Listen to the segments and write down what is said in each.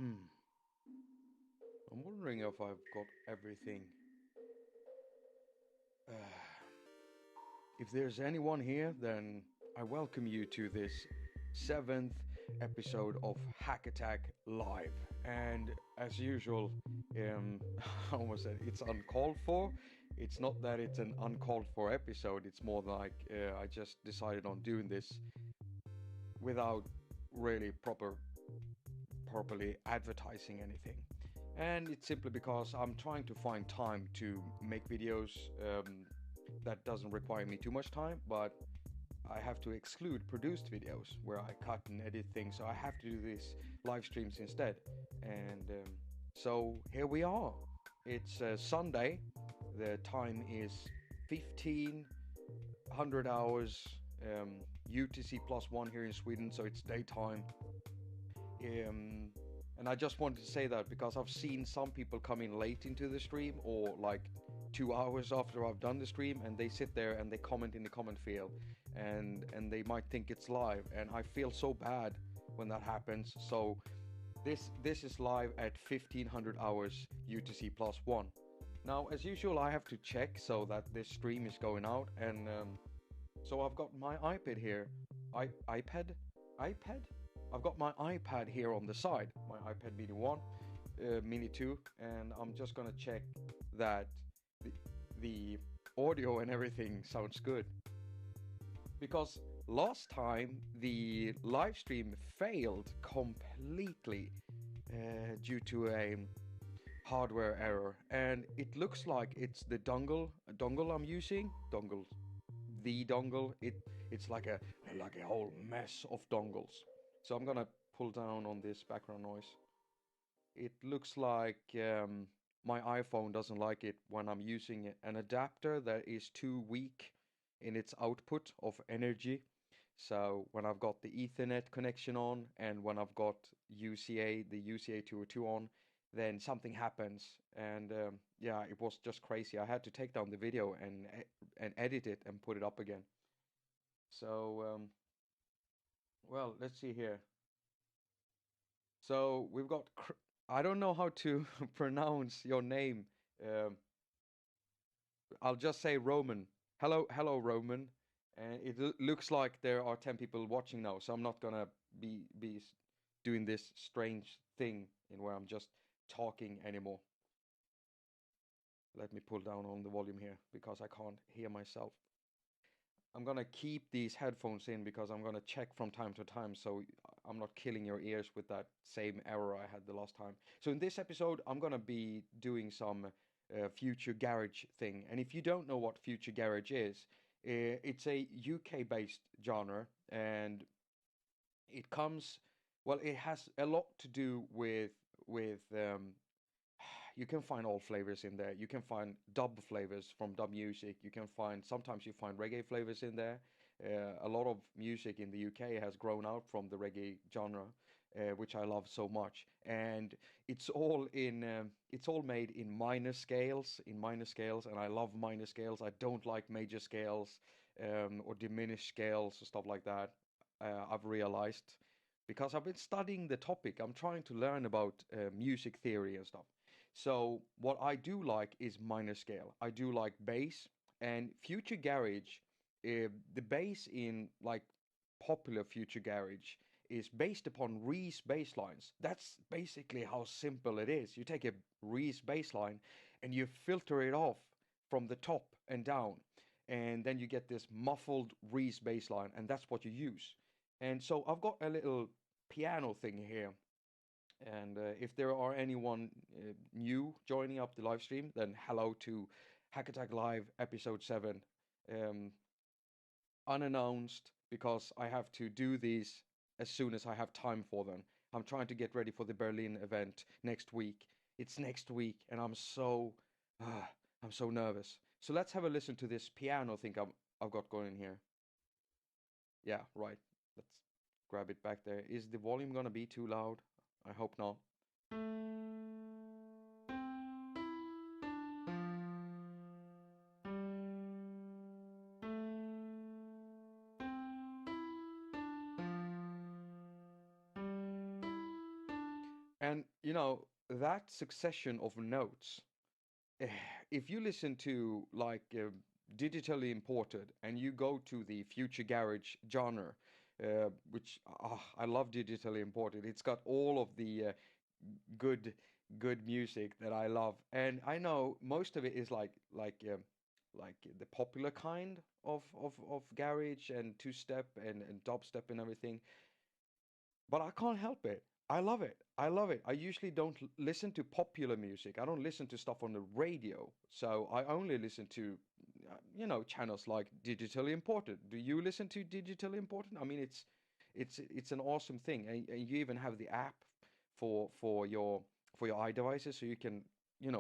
Hmm. I'm wondering if I've got everything. Uh, if there's anyone here, then I welcome you to this seventh episode of haQ attaQ Live. And as usual, I almost said it's uncalled for. It's not that it's an uncalled for episode. It's more like I just decided on doing this without really properly advertising anything. And it's simply because I'm trying to find time to make videos that doesn't require me too much time, but I have to exclude produced videos where I cut and edit things. So I have to do these live streams instead. And so here we are. It's Sunday. The time is 1500 hours UTC +1 here in Sweden, so it's daytime. Um, and I just wanted to say that because I've seen some people come in late into the stream or like 2 hours after I've done the stream, and they sit there and they comment in the comment field, and they might think it's live, and I feel so bad when that happens. So this is live at 1500 hours UTC +1. Now, as usual, I have to check so that this stream is going out, and so I've got my iPad here. iPad? iPad? I've got my iPad here on the side, my iPad Mini 1, Mini 2, and I'm just gonna check that the, the audio and everything sounds good. Because last time the live stream failed completely due to a hardware error, and it looks like it's the dongle I'm using, the dongle. It's like a whole mess of dongles. So I'm gonna pull down on this background noise. It looks like my iPhone doesn't like it when I'm using an adapter that is too weak in its output of energy. So when I've got the Ethernet connection on and when I've got the UCA 202 on, then something happens. And yeah, it was just crazy. I had to take down the video and edit it and put it up again. So well, let's see here. So we've got. I don't know how to pronounce your name. Um, I'll just say Roman. Hello, Roman. And it looks like there are 10 people watching now, so I'm not gonna be doing this strange thing in where I'm just talking anymore. Let me pull down on the volume here because I can't hear myself. I'm gonna keep these headphones in because I'm gonna check from time to time so I'm not killing your ears with that same error I had the last time. So in this episode, I'm gonna be doing some future garage thing. And if you don't know what future garage is, it's a UK based genre, and it comes, well, it has a lot to do with you can find all flavors in there. You can find dub flavors from dub music. You can find sometimes you find reggae flavors in there. A lot of music in the UK has grown out from the reggae genre, which I love so much. And it's all made in minor scales, and I love minor scales. I don't like major scales or diminished scales or stuff like that. I've realized because I've been studying the topic. I'm trying to learn about music theory and stuff. So what I do like is minor scale. I do like bass and future garage. The bass in like popular future garage is based upon Reese bass lines. That's basically how simple it is. You take a Reese bass line and you filter it off from the top and down, and then you get this muffled Reese bass line, and that's what you use. And so I've got a little piano thing here, and if there are anyone new joining up the live stream, then hello to haQ attaQ Live episode 7. Um, Unannounced because I have to do these as soon as I have time for them. I'm trying to get ready for the Berlin event next week. It's next week, and I'm so nervous. So let's have a listen to this piano thing I've got going here. Yeah, right. Let's grab it back there. Is the volume gonna be too loud? I hope not. And You know, that succession of notes, eh, if you listen to like digitally imported and you go to the future garage genre, which I love digitally imported. It's got all of the good good music that I love, and I know most of it is like the popular kind of garage and two step and dubstep and everything. But I can't help it. I love it. I love it. I usually don't listen to popular music. I don't listen to stuff on the radio. So I only listen to, channels like digitally imported. Do you listen to digitally imported? I mean, it's an awesome thing, and you even have the app for your iDevices, so you can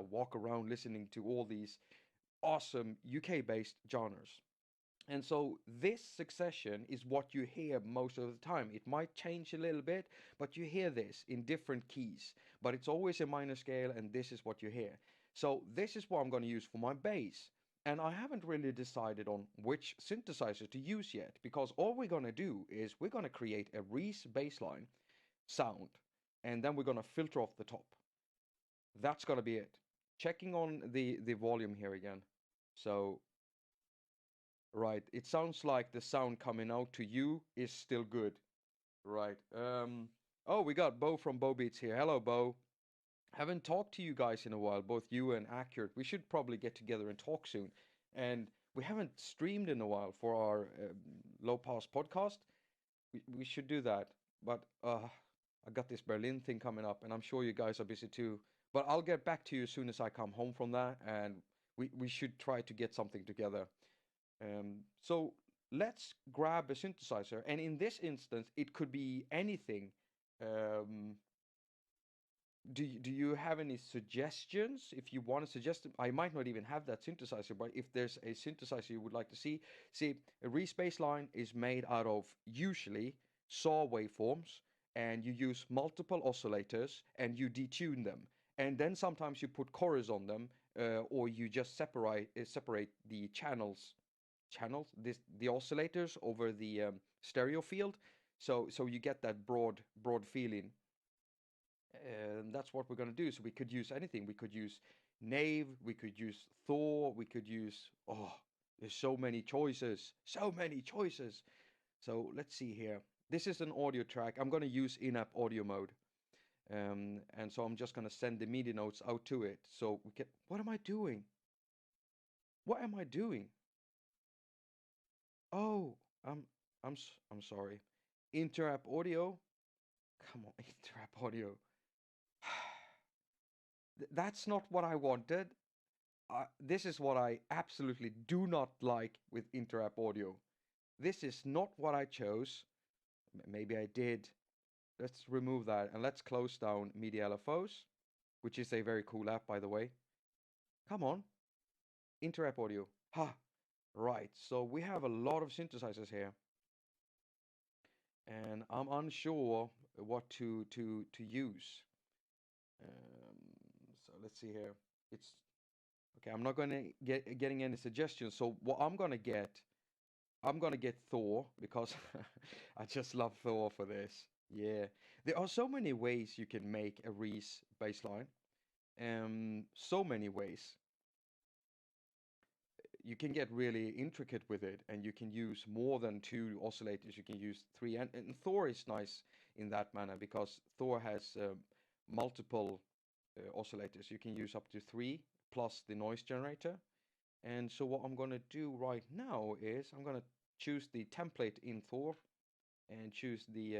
walk around listening to all these awesome UK based genres. And so this succession is what you hear most of the time. It might change a little bit, but you hear this in different keys. But it's always a minor scale, and this is what you hear. So this is what I'm going to use for my bass. And I haven't really decided on which synthesizer to use yet, because all we're going to do is we're going to create a Reese bassline sound, and then we're going to filter off the top. That's going to be it. Checking on the volume here again. So right. It sounds like the sound coming out to you is still good. Right. Oh, we got Bo from Bo Beats here. Hello, Bo. Haven't talked to you guys in a while, both you and Accurate. We should probably get together and talk soon. And we haven't streamed in a while for our low pass podcast. We should do that. But I got this Berlin thing coming up, and I'm sure you guys are busy too. But I'll get back to you as soon as I come home from that, and we should try to get something together. So let's grab a synthesizer, and in this instance, it could be anything. Um, do you have any suggestions? If you want to suggest, I might not even have that synthesizer, but if there's a synthesizer you would like to see, a Reese bassline is made out of usually saw waveforms, and you use multiple oscillators and you detune them, and then sometimes you put chorus on them, or you just separate the the oscillators over the stereo field, so you get that broad feeling. And that's what we're going to do. So we could use anything. We could use Nave, we could use Thor, we could use, oh, there's so many choices. So let's see here. This is an audio track. I'm going to use in-app audio mode. And so I'm just going to send the MIDI notes out to it. So we can, what am I doing? What am I doing? Oh, I'm I'm sorry. Interapp audio. Come on, Interapp audio. That's not what I wanted. This is what I absolutely do not like with Interapp audio. This is not what I chose. Maybe I did. Let's remove that and let's close down Media LFOs, which is a very cool app, by the way. Come on, Interapp audio. Ha! Right, so we have a lot of synthesizers here, and I'm unsure what to use. So let's see here. It's okay. I'm not gonna getting any suggestions. So what I'm gonna get Thor because I just love Thor for this. Yeah, there are so many ways you can make a Reese bassline. So many ways. You can get really intricate with it, and you can use more than two oscillators. You can use three, and Thor is nice in that manner because Thor has multiple oscillators. You can use up to three plus the noise generator. And so what I'm going to do right now is I'm going to choose the template in Thor and choose the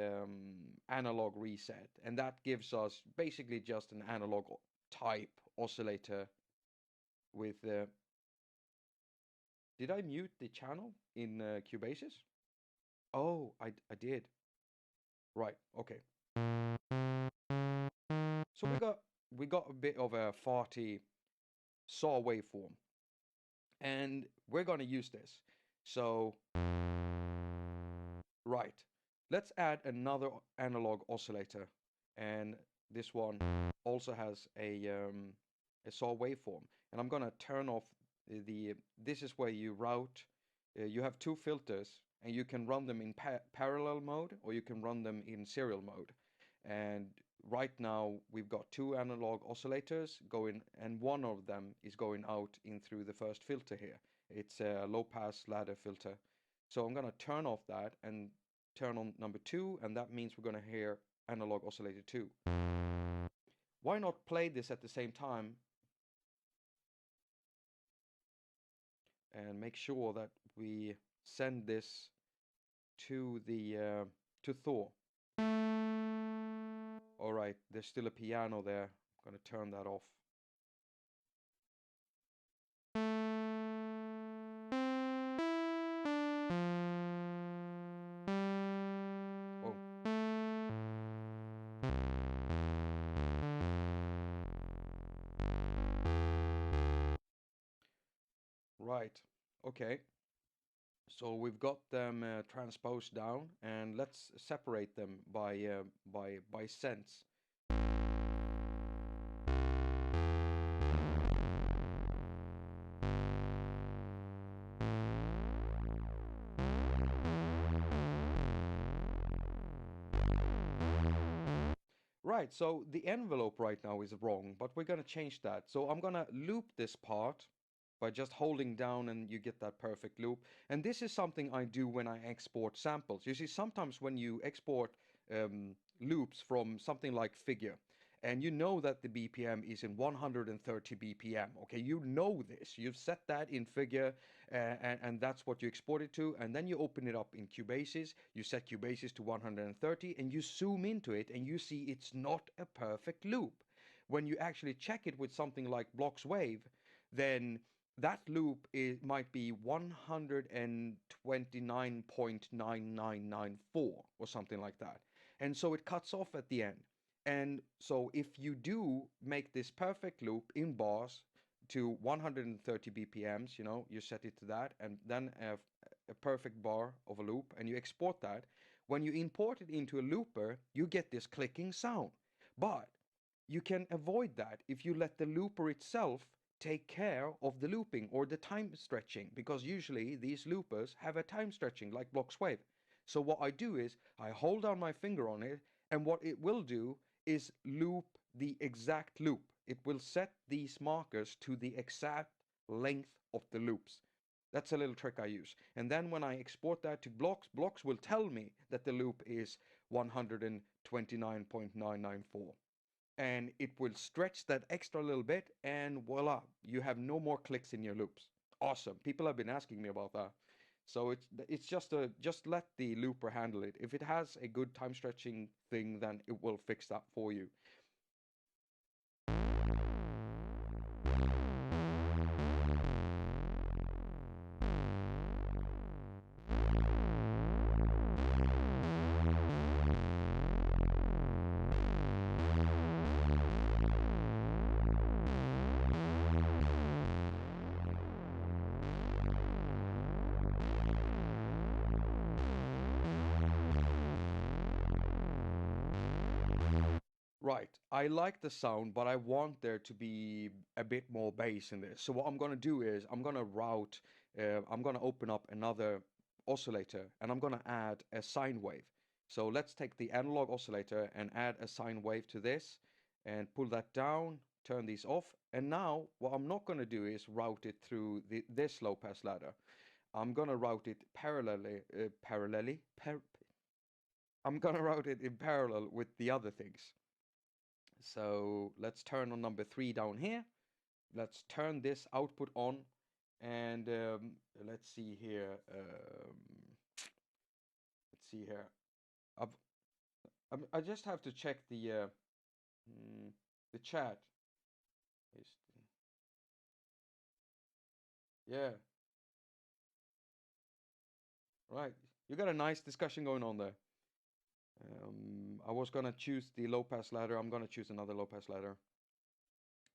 analog reset. And that gives us basically just an analog type oscillator with did I mute the channel in Cubasis? Oh, I did. Right. Okay. So we got a bit of a farty saw waveform, and we're gonna use this. So right, let's add another analog oscillator, and this one also has a saw waveform, and I'm gonna turn off the. This is where you route. You have two filters, and you can run them in parallel mode, or you can run them in serial mode. And right now we've got two analog oscillators going, and one of them is going out in through the first filter here. It's a low pass ladder filter. So I'm going to turn off that and turn on number 2, and that means we're going to hear analog oscillator 2. Why not play this at the same time and make sure that we send this to the to Thor. All right, there's still a piano there. I'm going to turn that off. Oh. Right. Okay. So we've got them transposed down, and let's separate them by sense. Right, so the envelope right now is wrong, but we're going to change that. So I'm going to loop this part by just holding down, and you get that perfect loop. And this is something I do when I export samples. You see, sometimes when you export loops from something like Figure, and you know that the BPM is in 130 BPM, okay, you know this. You've set that in Figure, and that's what you export it to, and then you open it up in Cubasis, you set Cubasis to 130, and you zoom into it, and you see it's not a perfect loop. When you actually check it with something like Block's Wave, then that loop might be 129.9994 or something like that. And so it cuts off at the end. And so if you do make this perfect loop in bars to 130 BPMs, you know, you set it to that, and then a perfect bar of a loop, and you export that. When you import it into a looper, you get this clicking sound. But you can avoid that if you let the looper itself take care of the looping or the time stretching, because usually these loopers have a time stretching like Block's Wave. So what I do is I hold down my finger on it, and what it will do is loop the exact loop. It will set these markers to the exact length of the loops. That's a little trick I use. And then when I export that to Blocks, Blocks will tell me that the loop is 129.994. And it will stretch that extra little bit, and voila, you have no more clicks in your loops. Awesome. People have been asking me about that. So it's just let the looper handle it. If it has a good time stretching thing, then it will fix that for you. Right. I like the sound, but I want there to be a bit more bass in this. So what I'm going to do is I'm going to open up another oscillator, and I'm going to add a sine wave. So let's take the analog oscillator and add a sine wave to this and pull that down, turn these off. And now what I'm not going to do is route it through this low pass ladder. I'm going to route it I'm going to route it in parallel with the other things. So let's turn on number 3 down here. Let's turn this output on, and let's see here. Let's see here. I just have to check the chat. Yeah, right. You got a nice discussion going on there. I was gonna choose the low pass ladder. I'm gonna choose another low pass ladder.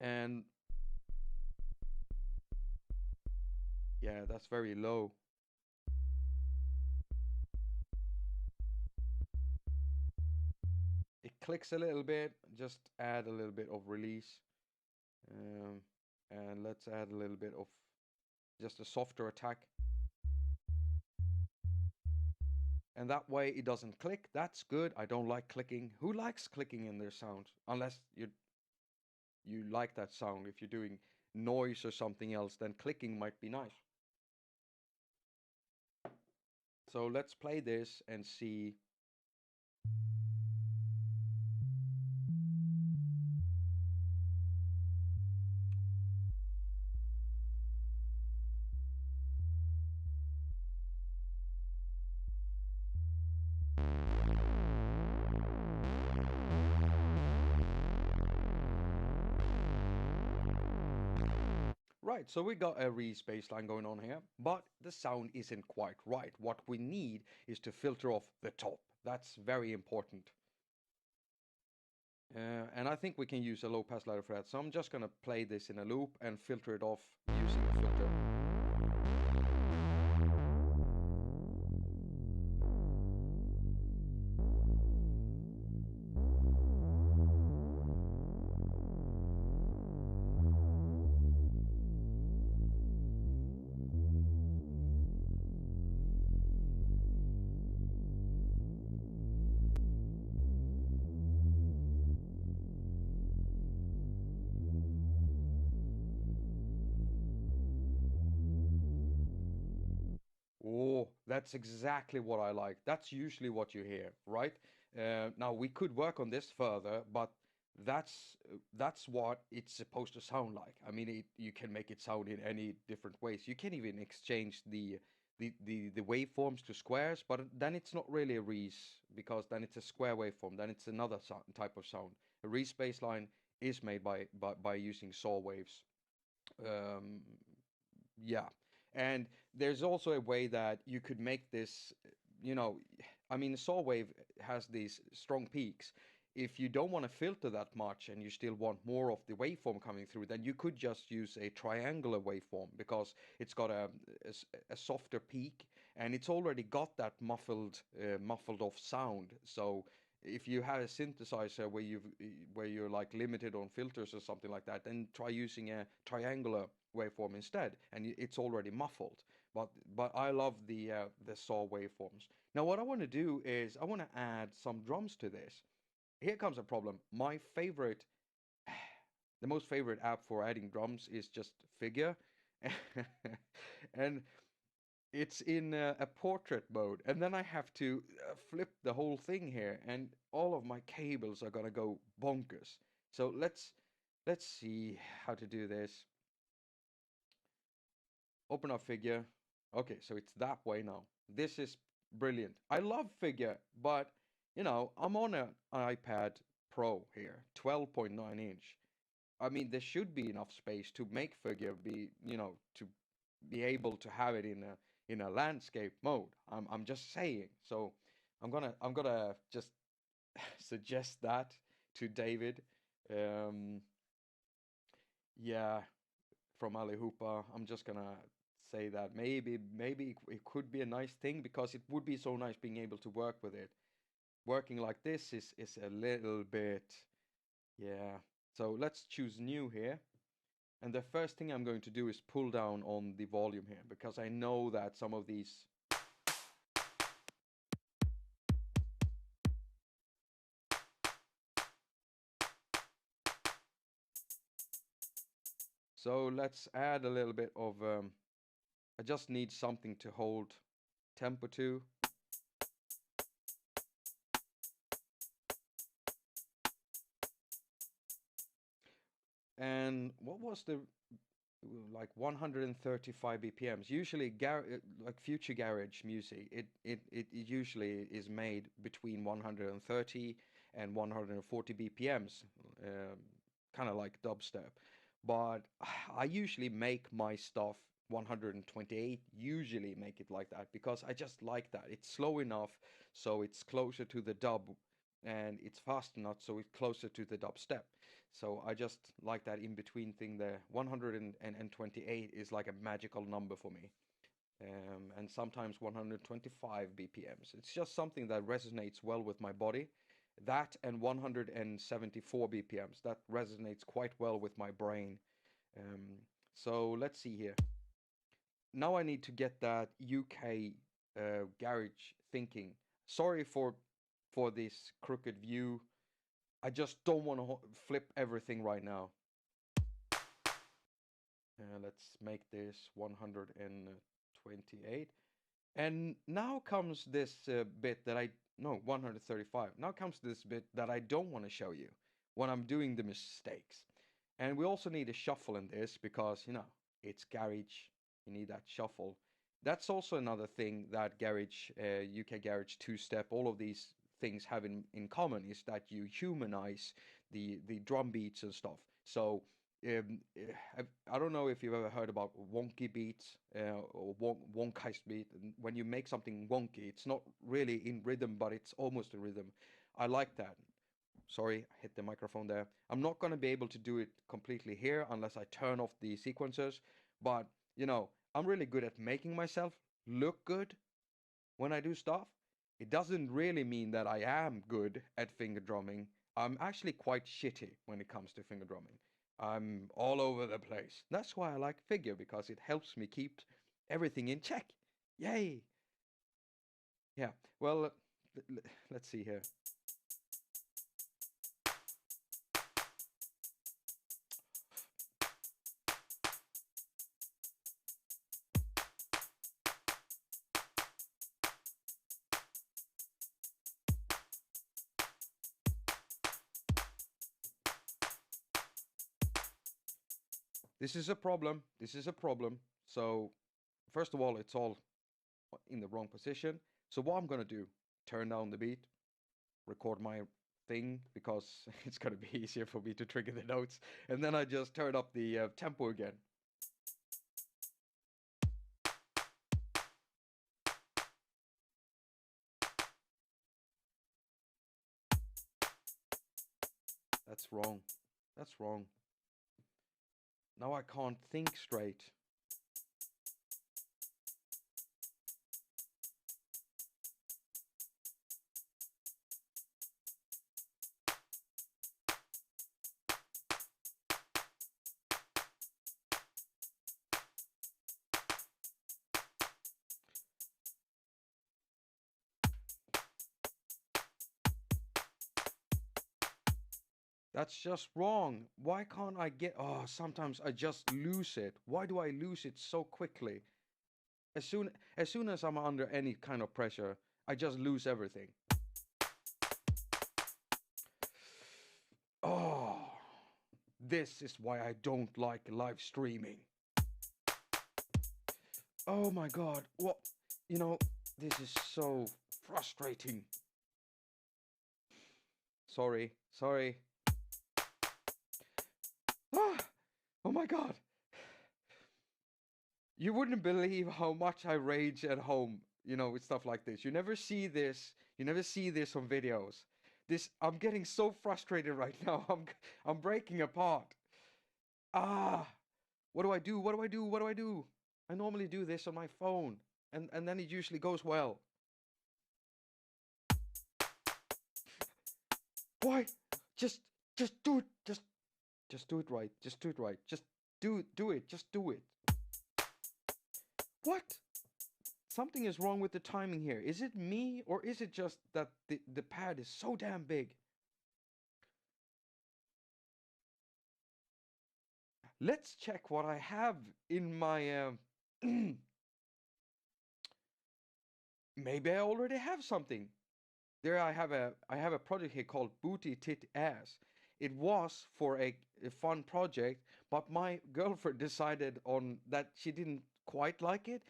And yeah, that's very low. It clicks a little bit. Just add a little bit of release. Um, and let's add a little bit of just a softer attack. And that way it doesn't click. That's good. I don't like clicking. Who likes clicking in their sound? Unless you like that sound. If you're doing noise or something else, then clicking might be nice. So let's play this and see. Right, so we got a reese baseline going on here, but the sound isn't quite right. What we need is to filter off the top. That's very important. And I think we can use a low pass ladder for that. So I'm just going to play this in a loop and filter it off using a filter. Oh, that's exactly what I like. That's usually what you hear, right? Now we could work on this further, but that's what it's supposed to sound like. I mean, you can make it sound in any different ways. You can even exchange the waveforms to squares, but then it's not really a reese because then it's a square waveform. Then it's another type of sound. A reese baseline is made by using saw waves. Um, yeah. And there's also a way that you could make this, you know, I mean, saw wave has these strong peaks. If you don't want to filter that much and you still want more of the waveform coming through, then you could just use a triangular waveform because it's got a softer peak and it's already got that muffled off sound. So if you have a synthesizer where you're like limited on filters or something like that, then try using a triangular waveform instead, and it's already muffled. But I love the saw waveforms. Now what I want to do is I want to add some drums to this. Here comes a problem. My favorite, the most favorite app for adding drums is just Figure, and it's in a portrait mode, and then I have to flip the whole thing here, and all of my cables are gonna go bonkers. So let's see how to do this. Open up Figure. Okay, so it's that way now. This is brilliant. I love Figure, but I'm on an iPad Pro here, 12.9 inch. I mean, there should be enough space to make Figure be, to be able to have it in a landscape mode. I'm just saying. So I'm gonna just suggest that to David. Um, yeah, from Ali Hoopa. I'm just gonna say that maybe it could be a nice thing because it would be so nice being able to work with it. Working like this is a little bit, yeah. So let's choose new here. And the first thing I'm going to do is pull down on the volume here because I know that some of these. So let's add a little bit of, I just need something to hold tempo to. And what was the, like 135 BPMs? Usually, like future garage music, it usually is made between 130 and 140 BPMs, kind of like dubstep. But I usually make my stuff 128, usually make it like that because I just like that. It's slow enough so it's closer to the dub, and it's fast enough so it's closer to the dubstep. So I just like that in between thing there. 128 is like a magical number for me. And sometimes 125 BPMs. It's just something that resonates well with my body. That and 174 BPMs, that resonates quite well with my brain. So let's see here. Now I need to get that UK garage thinking. Sorry for this crooked view. I just don't want to flip everything right now. Let's make this 128. And now comes this bit that I, no, 135. Now comes this bit that I don't want to show you when I'm doing the mistakes. And we also need a shuffle in this because, you know, it's garage. You need that shuffle. That's also another thing that garage, UK garage, two-step, all of these things have in common is that you humanize the drum beats and stuff. So I don't know if you've ever heard about wonky beats or wonkized beat. And when you make something wonky, it's not really in rhythm, but it's almost a rhythm. I like that. Sorry, I hit the microphone there. I'm not going to be able to do it completely here unless I turn off the sequencers. But, you know, I'm really good at making myself look good when I do stuff. It doesn't really mean that I am good at finger drumming. I'm actually quite shitty when it comes to finger drumming. I'm all over the place. That's why I like figure, because it helps me keep everything in check. Yay! Yeah, well, let's see here. This is a problem. This is a problem. So, first of all, it's all in the wrong position. So what I'm gonna do, turn down the beat, record my thing because it's gonna be easier for me to trigger the notes, and then I just turn up the tempo again. That's wrong. That's wrong. Now I can't think straight. That's just wrong. Why can't I get... Oh, sometimes I just lose it. Why do I lose it so quickly? As soon as I'm under any kind of pressure, I just lose everything. Oh, this is why I don't like live streaming. Oh my god. What? You know, this is so frustrating. Sorry. Sorry. Ah, oh my god. You wouldn't believe how much I rage at home, you know, with stuff like this. You never see this. You never see this on videos. I'm getting so frustrated right now. I'm breaking apart. Ah, what do I do? What do I do? What do I do? I normally do this on my phone, and then it usually goes well. Why? Just just do it. Just do it right. Just do it right. Just do it. Just do it. What? Something is wrong with the timing here. Is it me, or is it just that the pad is so damn big? Let's check what I have in my maybe I already have something. There I have a project here called Booty Tit Ass. It was for a fun project, but my girlfriend decided on that she didn't quite like it.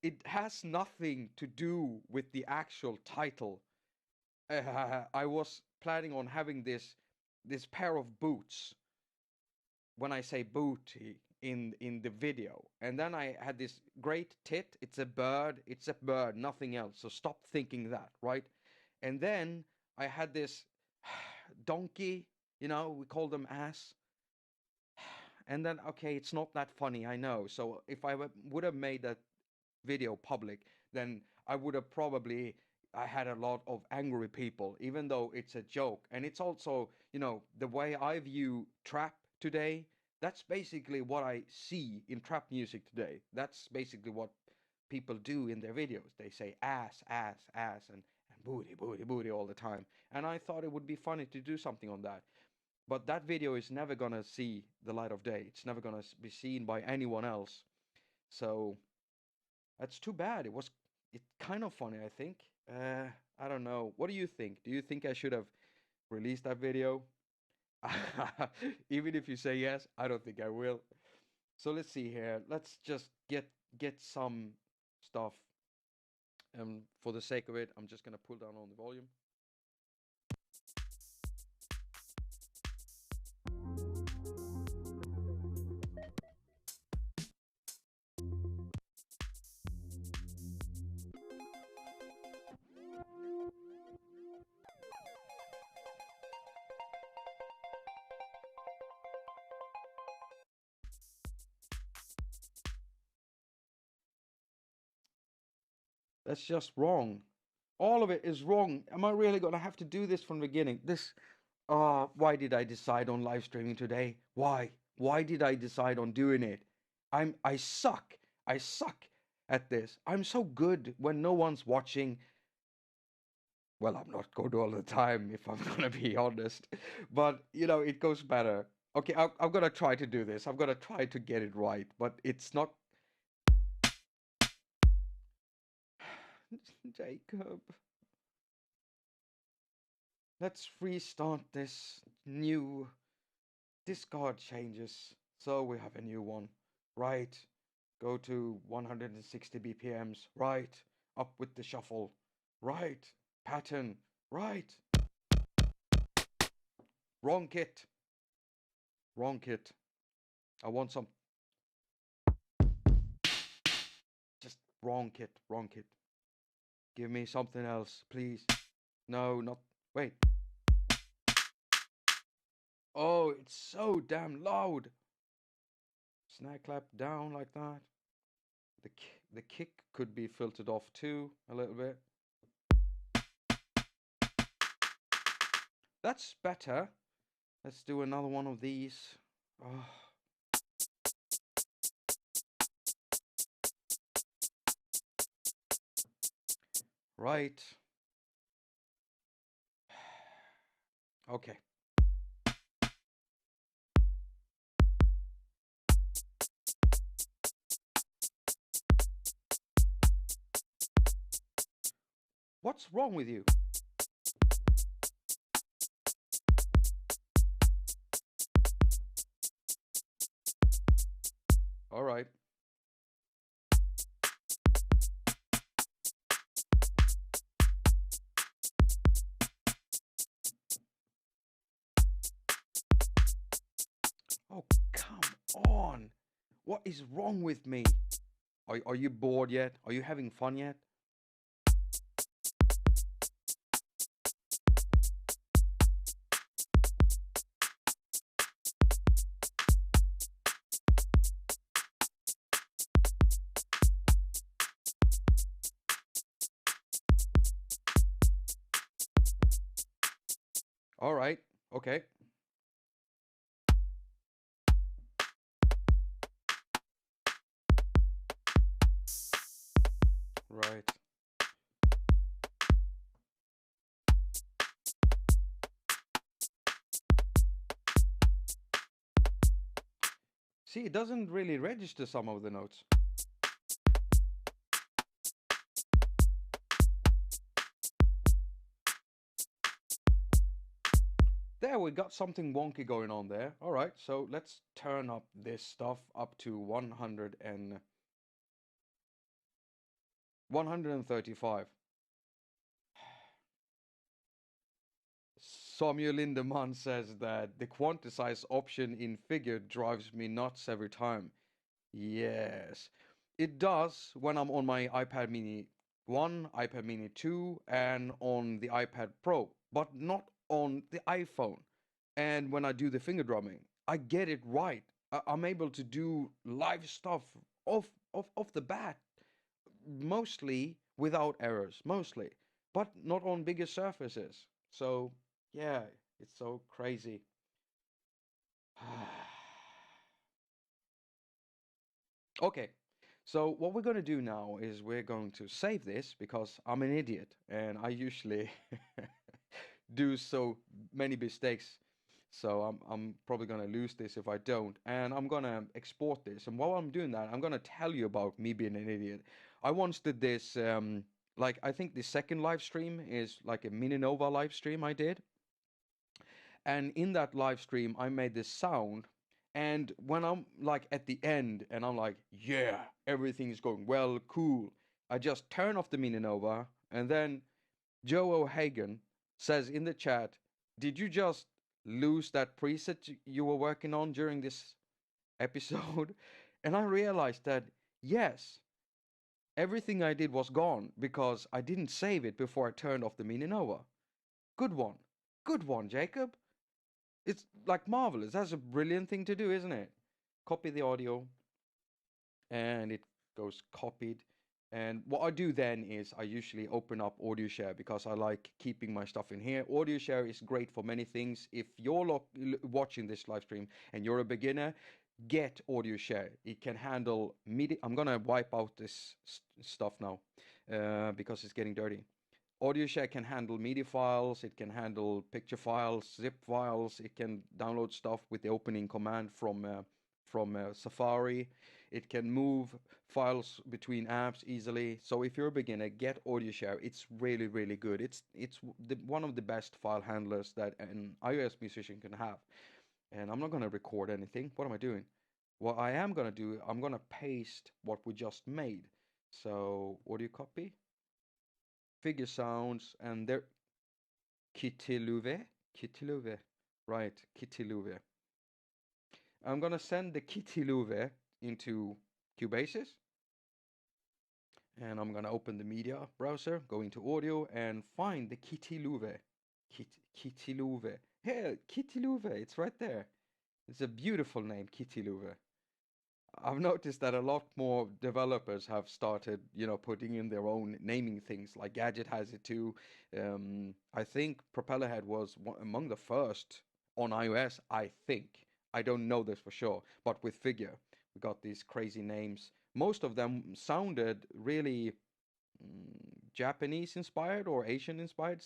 It has nothing to do with the actual title. I was planning on having this pair of boots. When I say booty in the video, and then I had this great tit. It's a bird. It's a bird. Nothing else. So stop thinking that, right? And then I had this donkey. You know, we call them ass. And then okay, it's not that funny. I know. So if I would have made that video public, then I would have probably I had a lot of angry people, even though it's a joke. And it's also, you know, the way I view trap today, that's basically what I see in trap music today. That's basically what people do in their videos. They say ass, ass, ass, and booty, booty, booty all the time. And I thought it would be funny to do something on that. But that video is never gonna see the light of day. It's never gonna be seen by anyone else. So that's too bad. It's kind of funny, I think. I don't know. What do you think? Do you think I should have released that video? Even if you say yes, I don't think I will. So let's see here. Let's just get some stuff. For the sake of it, I'm just gonna pull down on the volume. That's just wrong. All of it is wrong. Am I really gonna have to do this from the beginning? Why did I decide on live streaming today? Why? Why did I decide on doing it? I suck. I suck at this. I'm so good when no one's watching. Well, I'm not good all the time, if I'm gonna be honest. But it goes better. Okay, I'm gonna try to do this. I'm gonna try to get it right, but it's not. Jakob. Let's restart this new discard changes. So we have a new one. Right. Go to 160 BPMs. Right. Up with the shuffle. Right. Pattern. Right. Wrong kit. Wrong kit. I want some. Just wrong kit. Wrong kit. Give me something else, please. No, not. Wait. Oh, it's so damn loud. Snare clap down like that. The kick could be filtered off too a little bit. That's better. Let's do another one of these. Oh. Right. Okay. What's wrong with you? All right. Oh, come on. What is wrong with me? Are you bored yet? Are you having fun yet? All right. Okay. Right. See, it doesn't really register some of the notes. There, we got something wonky going on there. All right, so let's turn up this stuff up to 135. Samuel Lindemann says that the quantize option in figure drives me nuts every time. Yes, it does when I'm on my iPad mini 1, iPad mini 2, and on the iPad Pro, but not on the iPhone. And when I do the finger drumming, I get it right. I'm able to do live stuff off the bat, mostly without errors, mostly, but not on bigger surfaces. So, yeah, it's so crazy. Okay, So what we're going to do now is we're going to save this because I'm an idiot and I usually do so many mistakes. So I'm probably going to lose this if I don't. And I'm going to export this. And while I'm doing that, I'm going to tell you about me being an idiot. I once did this, like, I think the second live stream is like a Mini Nova live stream I did. And in that live stream, I made this sound. And when I'm like at the end and I'm like, yeah, everything's going well, cool, I just turn off the Mini Nova. And then Joe O'Hagan says in the chat, did you just lose that preset you were working on during this episode? And I realized that, yes, everything I did was gone because I didn't save it before I turned off the Mini Nova. Good one. Good one, Jacob. It's like marvelous. That's a brilliant thing to do, isn't it? Copy the audio, and it goes copied. And what I do then is I usually open up audio share because I like keeping my stuff in here. Audio share is great for many things. If you're watching this live stream and you're a beginner, get audio share. It can handle MIDI. I'm gonna wipe out this stuff now because it's getting dirty. Audio share can handle MIDI files, it can handle picture files, zip files, it can download stuff with the opening command from Safari. It can move files between apps easily. So if you're a beginner, get audio share. It's really, really good. It's one of the best file handlers that an iOS musician can have. And I'm not going to record anything. What am I doing? What I am going to do, I'm going to paste what we just made. So audio copy, figure sounds, and there, Kitiluve, Kitiluve, right, Kitiluve. I'm gonna send the Kitiluve into Cubasis, and I'm gonna open the media browser, go into audio, and find the Kitiluve, Kitiluve. Hey, Kitiluve, it's right there. It's a beautiful name, Kitiluve. I've noticed that a lot more developers have started, putting in their own naming things. Like Gadget has it too. I think Propellerhead was among the first on iOS. I think. I don't know this for sure, but with Figure, we got these crazy names. Most of them sounded really Japanese inspired or Asian inspired.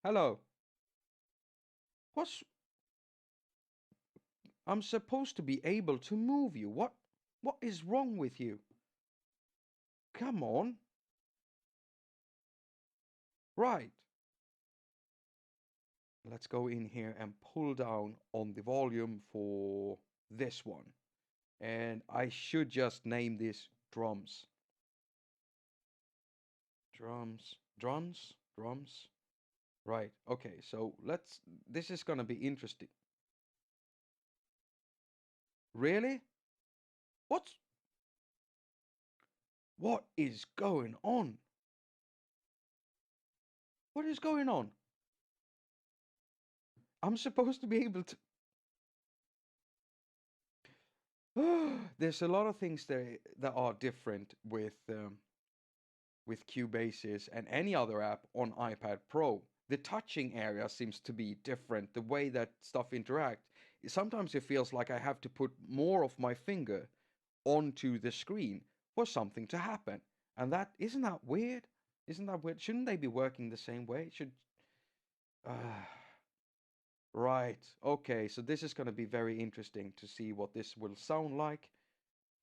Hello. What's I'm supposed to be able to move you. What is wrong with you? Come on. Right. Let's go in here and pull down on the volume for this one. And I should just name this drums. Drums, drums, drums. Right. Okay. So this is going to be interesting. Really? What's, what is going on? What is going on? I'm supposed to be able to. There's a lot of things there that are different with Cubasis and any other app on iPad Pro. The touching area seems to be different. The way that stuff interact. Sometimes it feels like I have to put more of my finger onto the screen for something to happen. And that isn't that weird? Isn't that weird? Shouldn't they be working the same way? Should right. Okay, so this is going to be very interesting to see what this will sound like.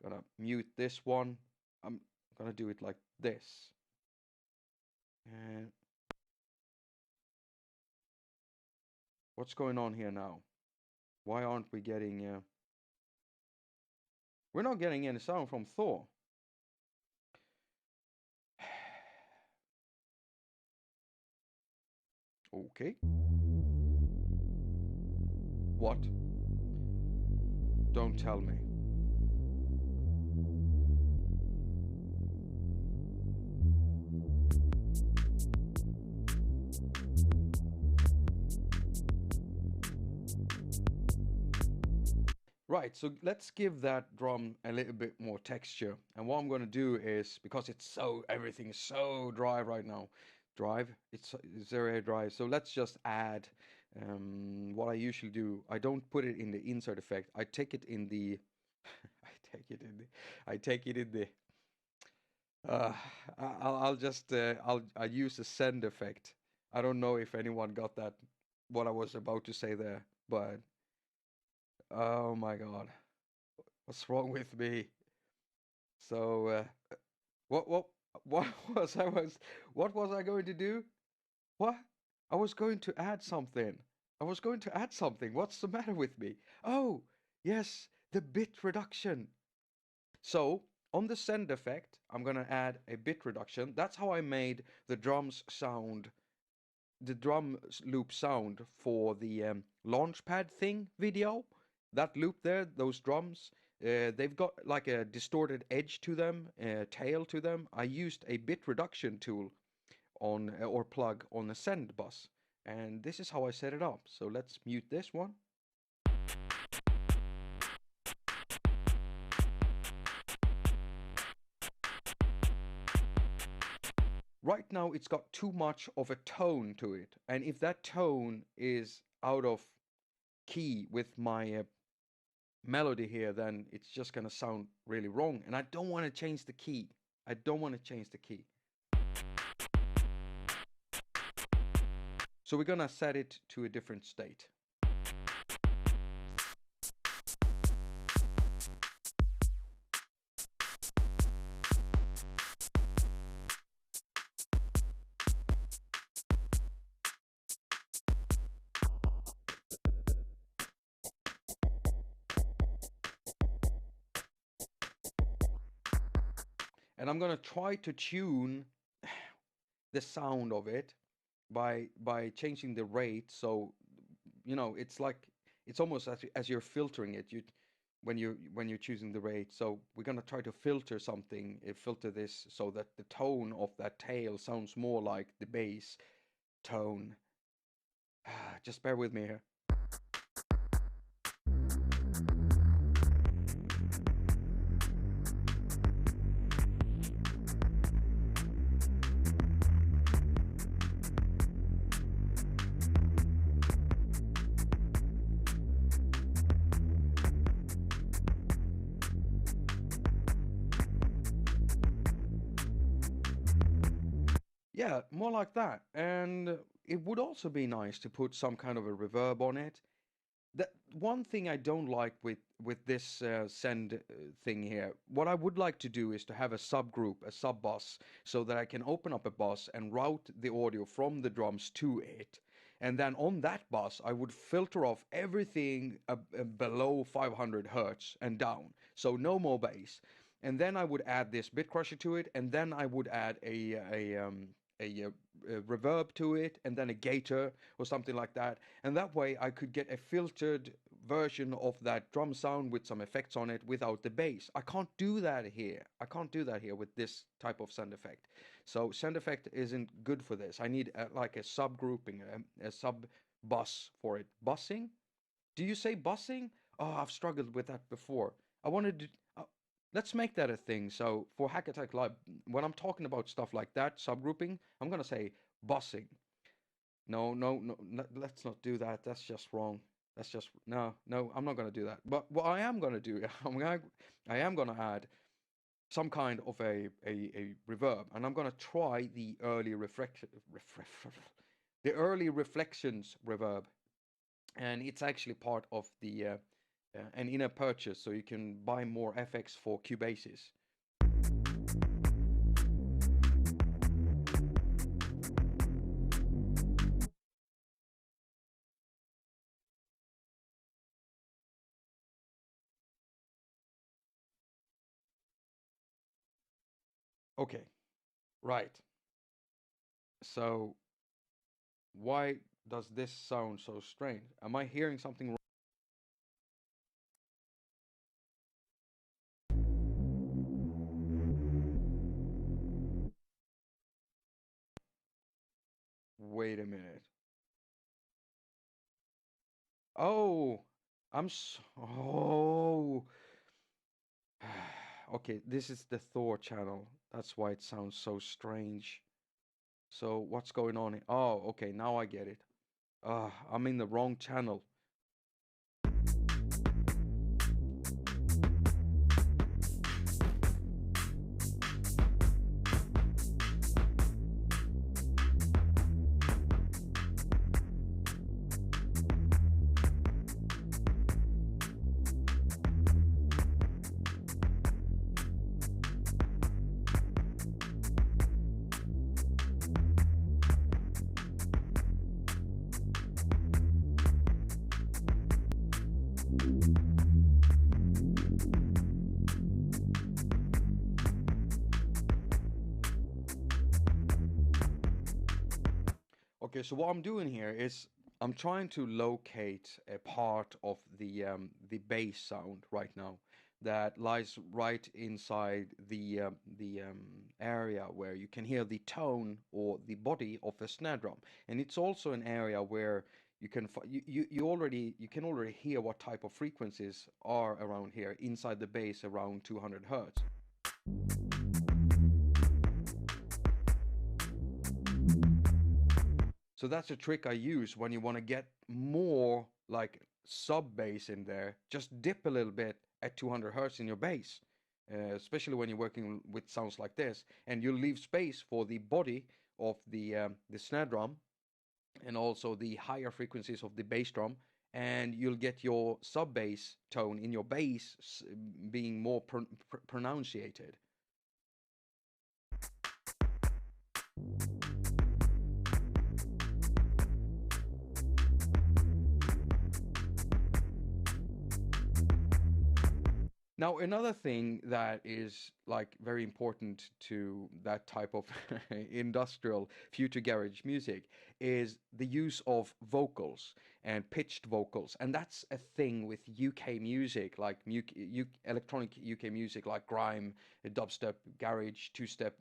Gonna mute this one. I'm gonna do it like this. And what's going on here now? Why aren't we getting we're not getting any sound from Thor. Okay. What? Don't tell me. Right, so let's give that drum a little bit more texture. And what I'm going to do is, because everything is so dry right now, it's very dry. So let's just add what I usually do. I don't put it in the insert effect. I take it in the, take it in the, I take it in the. Uh, I'll just I'll use a send effect. I don't know if anyone got that what I was about to say there, but oh my God, what's wrong with me? So what what what was I was what was I going to do? What? I was going to add something. I was going to add something. What's the matter with me? Oh, yes, the bit reduction. So on the send effect, I'm gonna add a bit reduction. That's how I made the drums sound, the drum loop sound for the launchpad thing video. That loop there, those drums, they've got like a distorted edge to them, tail to them. I used a bit reduction tool on or plug on the send bus, and this is how I set it up. So let's mute this one. Right now it's got too much of a tone to it, and if that tone is out of key with my melody here, then it's just gonna sound really wrong, and I don't want to change the key. I don't want to change the key. So we're gonna set it to a different state. And I'm gonna try to tune the sound of it by changing the rate. So you know, it's like it's almost as you're filtering it. You when you're choosing the rate. So we're gonna try to filter something, filter this so that the tone of that tail sounds more like the bass tone. Just bear with me here. Yeah, more like that. And it would also be nice to put some kind of a reverb on it. The one thing I don't like with this send thing here, what I would like to do is to have a subgroup, a sub bus, so that I can open up a bus and route the audio from the drums to it. And then on that bus, I would filter off everything below 500 hertz and down, so no more bass. And then I would add this bit crusher to it, and then I would add a reverb to it, and then a gator or something like that. And that way I could get a filtered version of that drum sound with some effects on it without the bass. I can't do that here. I can't do that here with this type of send effect. So send effect isn't good for this. I need like a subgrouping, a sub bus for it. Bussing? Do you say bussing? Oh, I've struggled with that before. I wanted to. Let's make that a thing. So for haQ attaQ Live, when I'm talking about stuff like that, subgrouping, I'm gonna say bussing. No, no, no, no, let's not do that. That's just wrong. That's just no, no. I'm not gonna do that. But what I am gonna do, I am gonna add some kind of a reverb, and I'm gonna try the early the early reflections reverb, and it's actually part of the an in-app purchase, so you can buy more FX for Cubasis. Okay, right. So why does this sound so strange? Am I hearing something wrong? Wait a minute. Oh, oh. Okay, this is the Thor channel. That's why it sounds so strange. So what's going on here? Oh, okay, now I get it. I'm in the wrong channel. Okay, so what I'm doing here is I'm trying to locate a part of the bass sound right now that lies right inside the area where you can hear the tone or the body of a snare drum, and it's also an area where you can already hear what type of frequencies are around here inside the bass around 200 hertz. So that's a trick I use when you want to get more like sub bass in there. Just dip a little bit at 200 hertz in your bass, especially when you're working with sounds like this, and you leave space for the body of the snare drum and also the higher frequencies of the bass drum, and you'll get your sub bass tone in your bass being more pronunciated. Now, another thing that is like very important to that type of industrial future garage music is the use of vocals and pitched vocals. And that's a thing with UK music, like electronic UK music, like grime, dubstep, garage, two-step,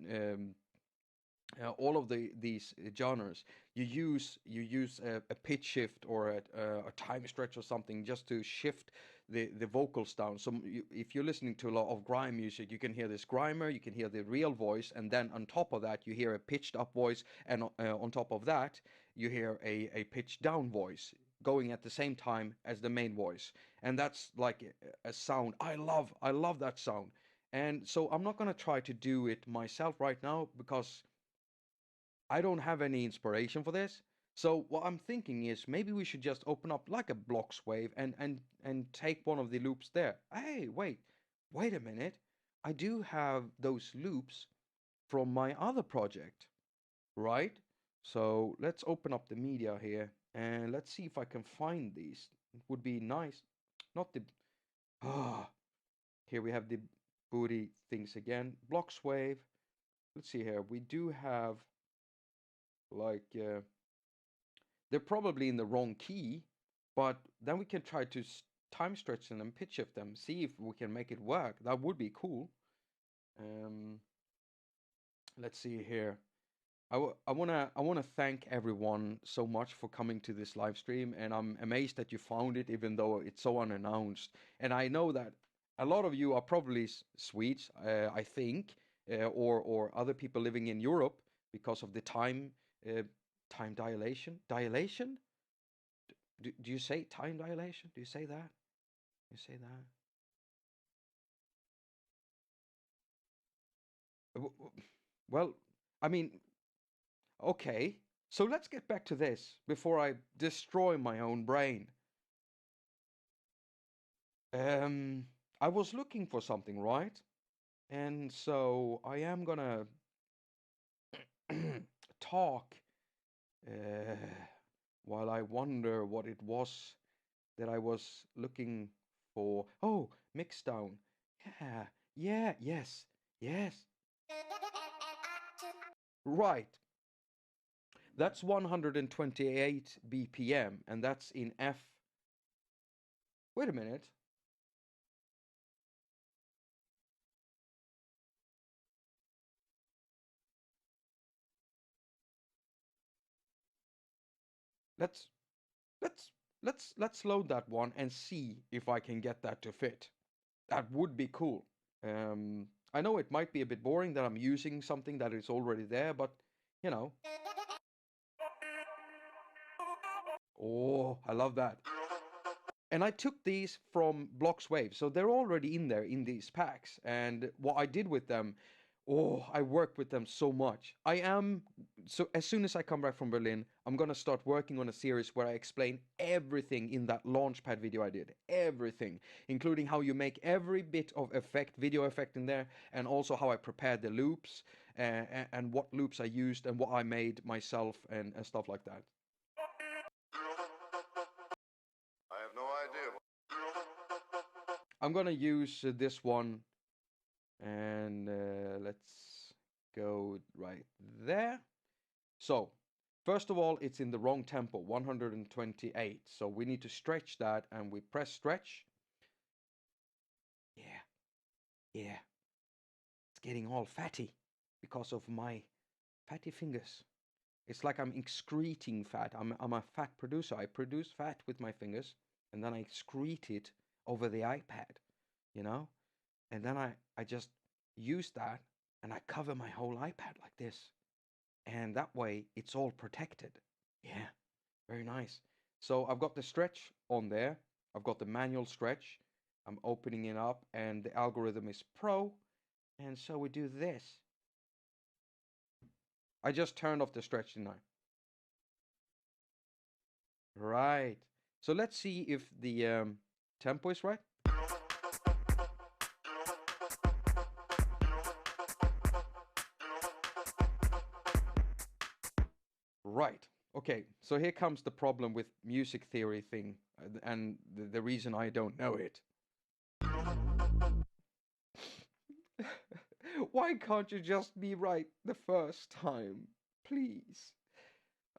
all of these genres. You use a pitch shift or a time stretch or something just to shift the vocals down. So if you're listening to a lot of grime music, you can hear this grimer, you can hear the real voice, and then on top of that you hear a pitched up voice, and on top of that you hear a pitched down voice going at the same time as the main voice. And that's like a sound I love that sound. And so I'm not going to try to do it myself right now because I don't have any inspiration for this. So what I'm thinking is maybe we should just open up like a blocks wave and take one of the loops there. Hey, wait a minute. I do have those loops from my other project, right? So let's open up the media here and let's see if I can find these. It would be nice. Not the ah. Here we have the booty things again. Blocks wave. Let's see here. We do have like they're probably in the wrong key, but then we can try to time stretch them and pitch shift them, see if we can make it work. That would be cool. Um, let's see here. I wanna thank everyone so much for coming to this live stream, and I'm amazed that you found it, even though it's so unannounced. And I know that a lot of you are probably Swedes, I think, or other people living in Europe because of the uh, time dilation. Dilation? Do you say time dilation? Do you say that? You say that? Well, I mean, okay. So let's get back to this before I destroy my own brain. Um, I was looking for something, right? And so I am gonna talk uh, while I wonder what it was that I was looking for. Oh, mixdown. Yeah, yeah, yes, yes. Right. That's 128 BPM, and that's in F. Wait a minute. Let's let's let's load that one and see if I can get that to fit. That would be cool. I know it might be a bit boring that I'm using something that is already there, but you know. Oh, I love that. And I took these from Blocks Wave, so they're already in there in these packs. And what I did with them, oh, I worked with them so much. So as soon as I come back from Berlin, I'm gonna start working on a series where I explain everything in that launchpad video I did, everything, including how you make every bit of video effect in there, and also how I prepared the loops, and what loops I used and what I made myself, and stuff like that. I have no idea. I'm gonna use this one, and let's go right there. So First of all, it's in the wrong tempo, 128. So we need to stretch that, and we press stretch. Yeah, yeah. It's getting all fatty because of my fatty fingers. It's like I'm excreting fat. I'm a fat producer. I produce fat with my fingers, and then I excrete it over the iPad, you know? And then I just use that, and I cover my whole iPad like this. And that way it's all protected. Yeah, very nice. So I've got the stretch on there. I've got the manual stretch. I'm opening it up, and the algorithm is pro. And so we do this. I just turned off the stretch, didn't I? Right. So let's see if the tempo is right. Right. Okay. So here comes the problem with music theory thing, and the reason I don't know it. Why can't you just be right the first time? Please.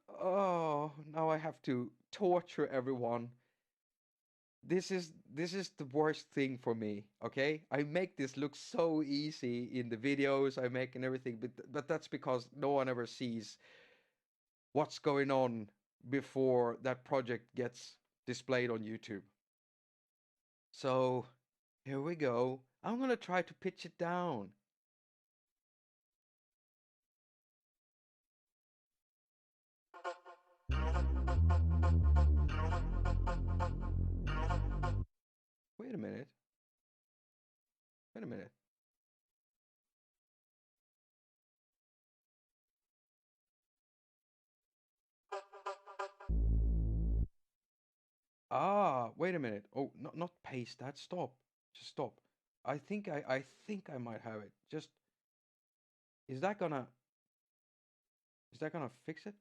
Oh, now I have to torture everyone. This is the worst thing for me, okay? I make this look so easy in the videos I make and everything, but that's because no one ever sees what's going on before that project gets displayed on YouTube. So, here we go. I'm gonna try to pitch it down. Wait a minute. Wait a minute. Ah, wait a minute. Oh, not paste that. Stop. Just stop. I think I might have it. Just is that gonna is that gonna fix it?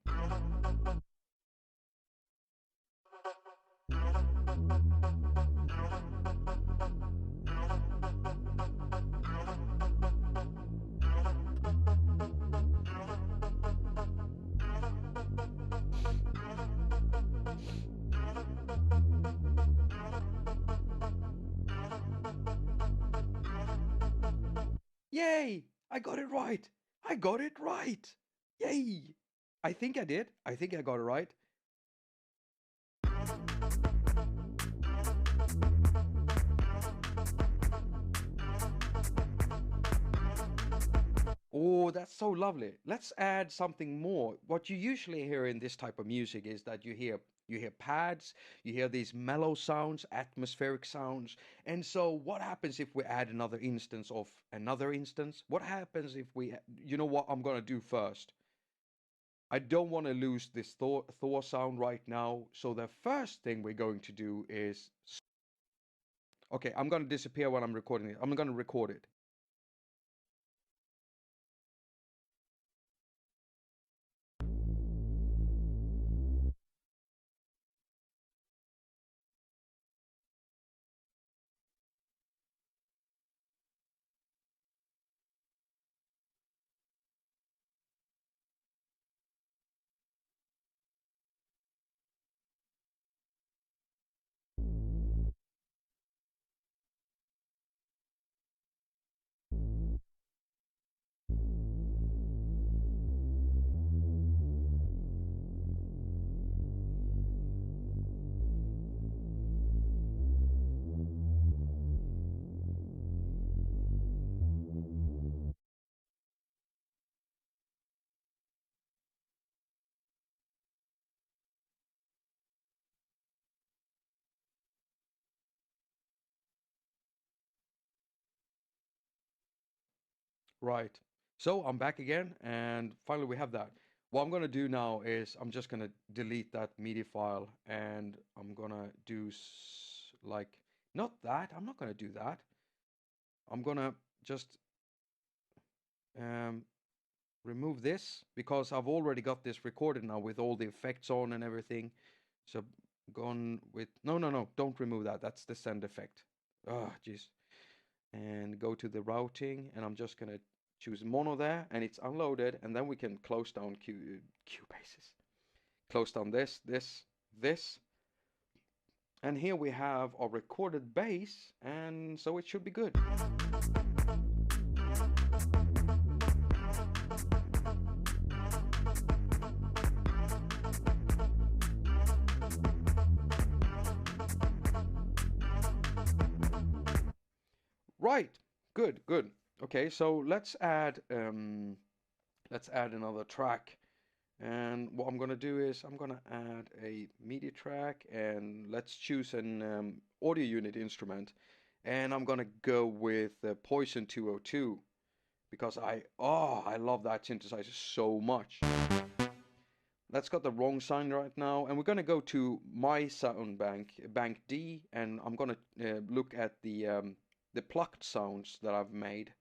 Yay! I got it right. I got it right. Yay! I think I did. I think I got it right. Oh, that's so lovely. Let's add something more. What you usually hear in this type of music is that you hear pads, you hear these mellow sounds, atmospheric sounds. And so what happens if we add another instance of another instance? What happens if we you know what I'm going to do first? I don't want to lose this Thor sound right now. So the first thing we're going to do is okay, I'm going to disappear when I'm recording it. I'm going to record it. Right. So I'm back again, and finally we have that. What I'm gonna do now is I'm just gonna delete that MIDI file, and I'm gonna do like not that. I'm not gonna do that. I'm gonna just um, remove this because I've already got this recorded now with all the effects on and everything. So gone with no, don't remove that. That's the send effect. Oh, jeez. And go to the routing, and I'm just gonna choose mono there, and it's unloaded, and then we can close down Cubasis. close down this. And here we have our recorded bass, and so it should be good. Right, good. Okay, so let's add another track. And what I'm gonna do is I'm gonna add a MIDI track, and let's choose an audio unit instrument, and I'm gonna go with the Poison 202 because I love that synthesizer so much. That's got the wrong sign right now, and we're gonna go to my sound bank D, and I'm gonna look at the plucked sounds that I've made.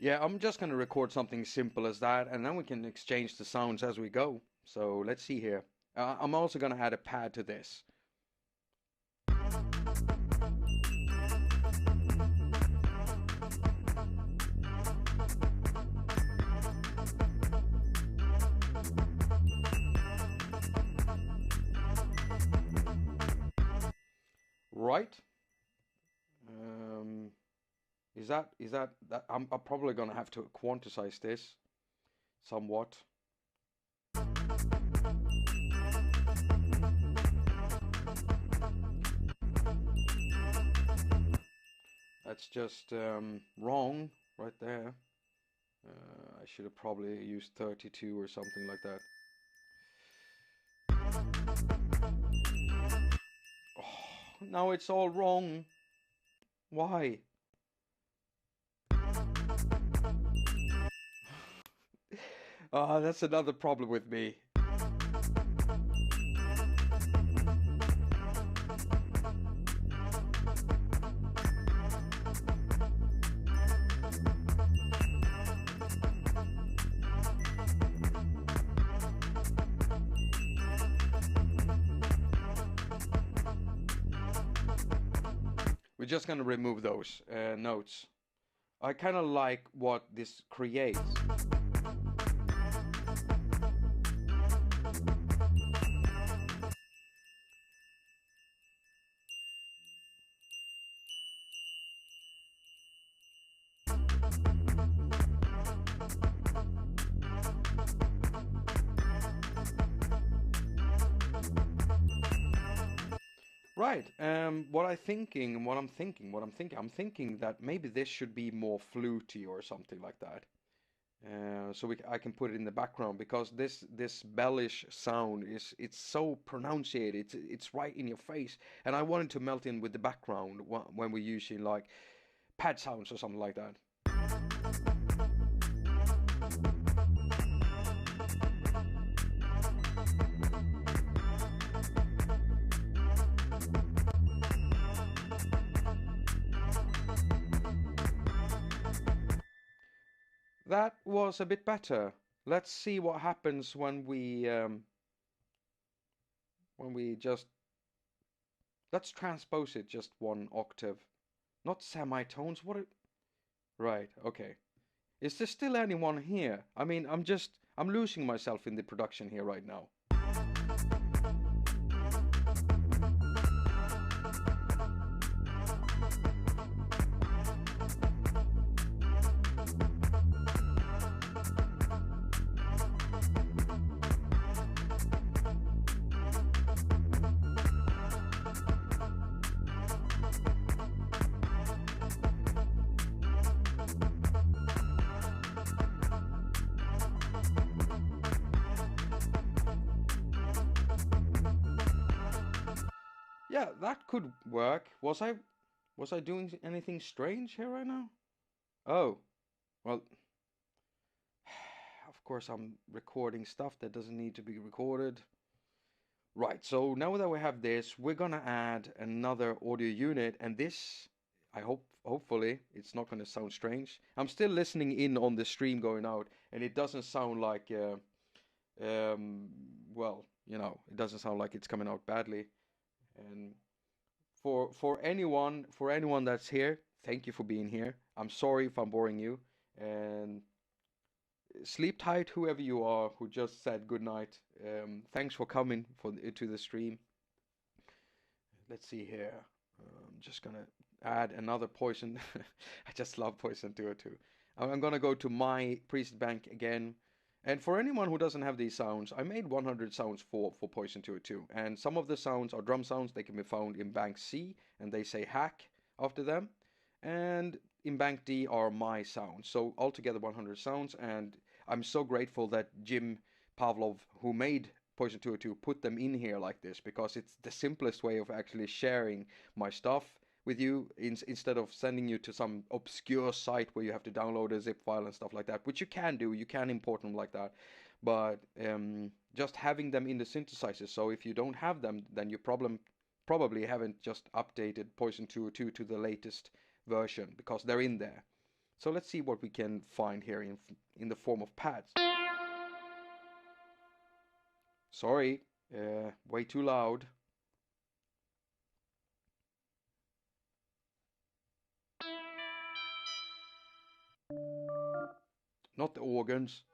Yeah, I'm just going to record something simple as that, and then we can exchange the sounds as we go. So let's see here. I'm also going to add a pad to this. Right. Is that I'm probably gonna have to quantize this somewhat. That's just wrong right there. I should have probably used 32 or something like that. Oh, now it's all wrong. Why? That's another problem with me. We're just gonna remove those notes. I kind of like what this creates. Right. I'm thinking that maybe this should be more fluty or something like that. So I can put it in the background, because this bellish sound it's so pronunciated. It's right in your face, and I wanted to melt in with the background when we're using like pad sounds or something like that. That was a bit better. Let's see what happens when we just let's transpose it just one octave. Not semitones. Right, okay. Is there still anyone here? I mean, I'm losing myself in the production here right now. Yeah, that could work. Was I doing anything strange here right now? Oh, well, of course I'm recording stuff that doesn't need to be recorded. Right, so now that we have this, we're gonna add another audio unit, and this, hopefully, it's not gonna sound strange. I'm still listening in on the stream going out, and it doesn't sound like, well, it doesn't sound like it's coming out badly. And for anyone that's here, thank you for being here. I'm sorry if I'm boring you, and sleep tight, whoever you are who just said good night. Thanks for coming to the stream. Let's see here. I'm just gonna add another poison. I just love poison 202. I'm gonna go to my preset bank again. And for anyone who doesn't have these sounds, I made 100 sounds for Poison 202. And some of the sounds are drum sounds. They can be found in bank C, and they say hack after them. And in bank D are my sounds. So altogether 100 sounds. And I'm so grateful that Jim Pavlov, who made Poison 202, put them in here like this, because it's the simplest way of actually sharing my stuff with you, instead of sending you to some obscure site where you have to download a zip file and stuff like that, which you can do. You can import them like that, but just having them in the synthesizer. So if you don't have them, then you probably haven't just updated Poison 202 to the latest version, because they're in there. So let's see what we can find here in the form of pads. Sorry, way too loud. Not the organs.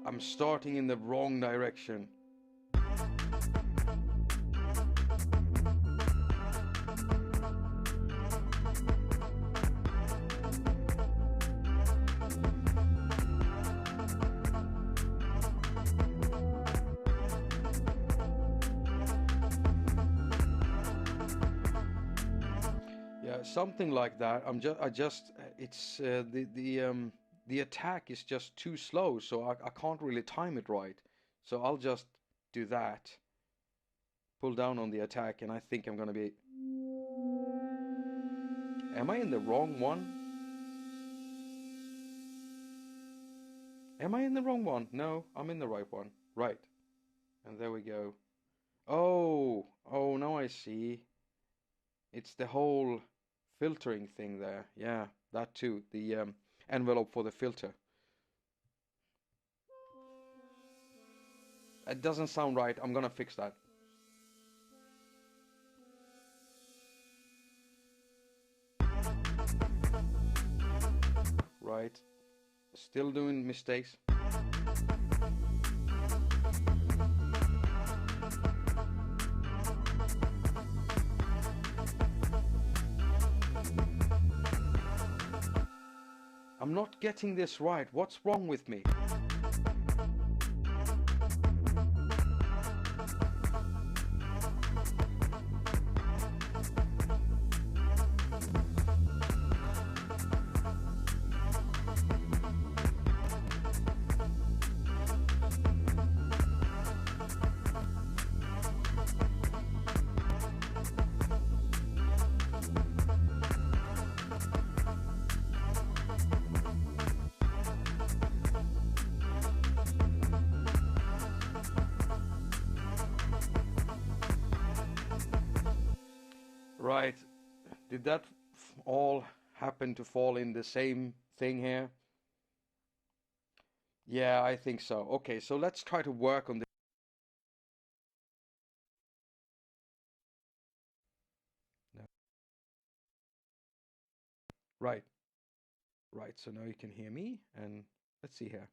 I'm starting in the wrong direction. Yeah, something like that. It's the attack is just too slow, so I can't really time it right. So I'll just do that. Pull down on the attack, and I think I'm gonna be... Am I in the wrong one? Am I in the wrong one? No, I'm in the right one. Right. And there we go. Oh, now I see. It's the whole filtering thing there. Yeah, that too. The envelope for the filter. It doesn't sound right. I'm gonna fix that. Right. Still doing mistakes. I'm not getting this right. What's wrong with me? Right. Did that all happen to fall in the same thing here? Yeah, I think so. Okay, so let's try to work on this. No. Right, right. So now you can hear me, and let's see here.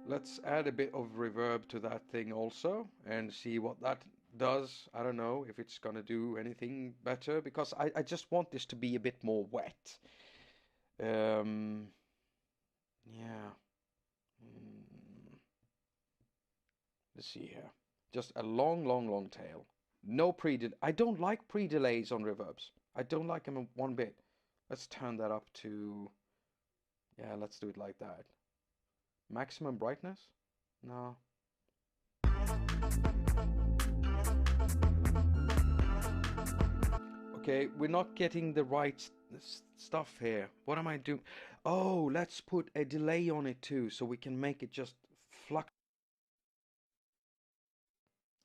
Let's add a bit of reverb to that thing also and see what that does. I don't know if it's gonna do anything better because I just want this to be a bit more wet. Um, yeah. Mm, let's see here. Just a long, long, long tail. No pre-delay. I don't like pre-delays on reverbs. I don't like them one bit. Let's turn that up to, yeah, let's do it like that. Maximum brightness? No. Okay, we're not getting the right stuff here. What am I doing? Oh, let's put a delay on it too, so we can make it just flux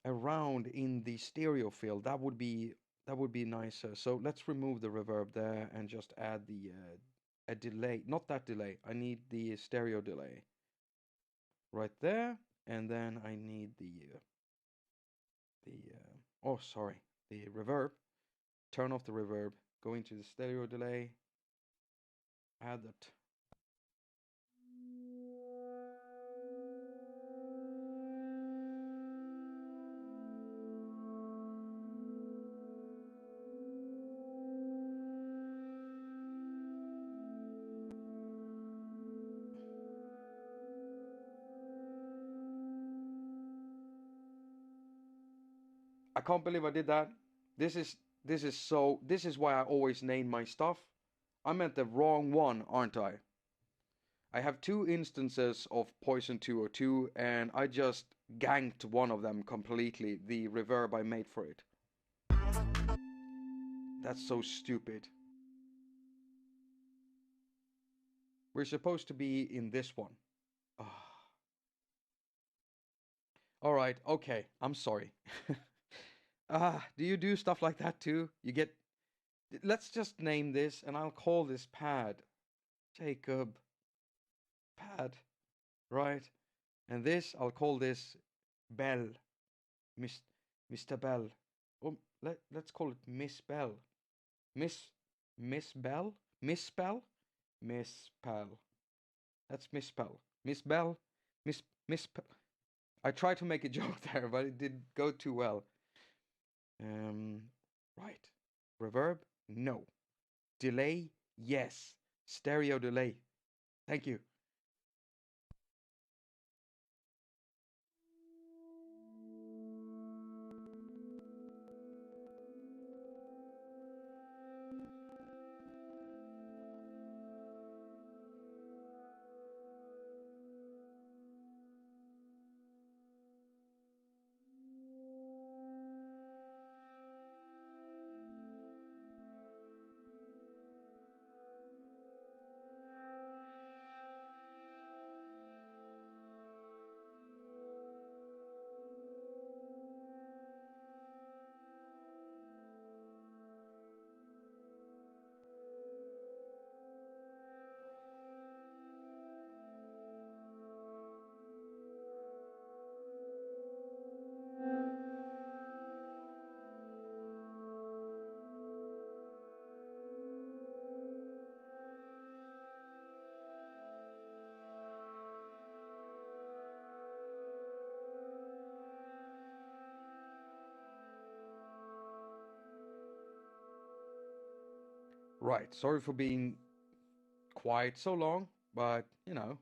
around in the stereo field. That would be nicer. So let's remove the reverb there and just add the a delay. Not that delay. I need the stereo delay right there, and then I need oh sorry, the reverb. Turn off the reverb. Go into the stereo delay. Add that. I can't believe I did that. This is this is why I always name my stuff. I meant the wrong one, aren't I? I have two instances of Poison 202 and I just ganked one of them completely, the reverb I made for it. That's so stupid. We're supposed to be in this one. Oh. All right, okay, I'm sorry. Do you do stuff like that too? You get, let's just name this and I'll call this pad. Jakob. Pad. Right? And this, I'll call this Bell. Miss, Mr. Bell. Or let's call it Miss Bell. Miss Bell? Miss Bell? Miss Bell. That's Miss Bell. Miss Bell? Miss Bell. I tried to make a joke there, but it didn't go too well. Right. Reverb? No. Delay? Yes. Stereo delay. Thank you. Right. Sorry for being quiet so long, but you know,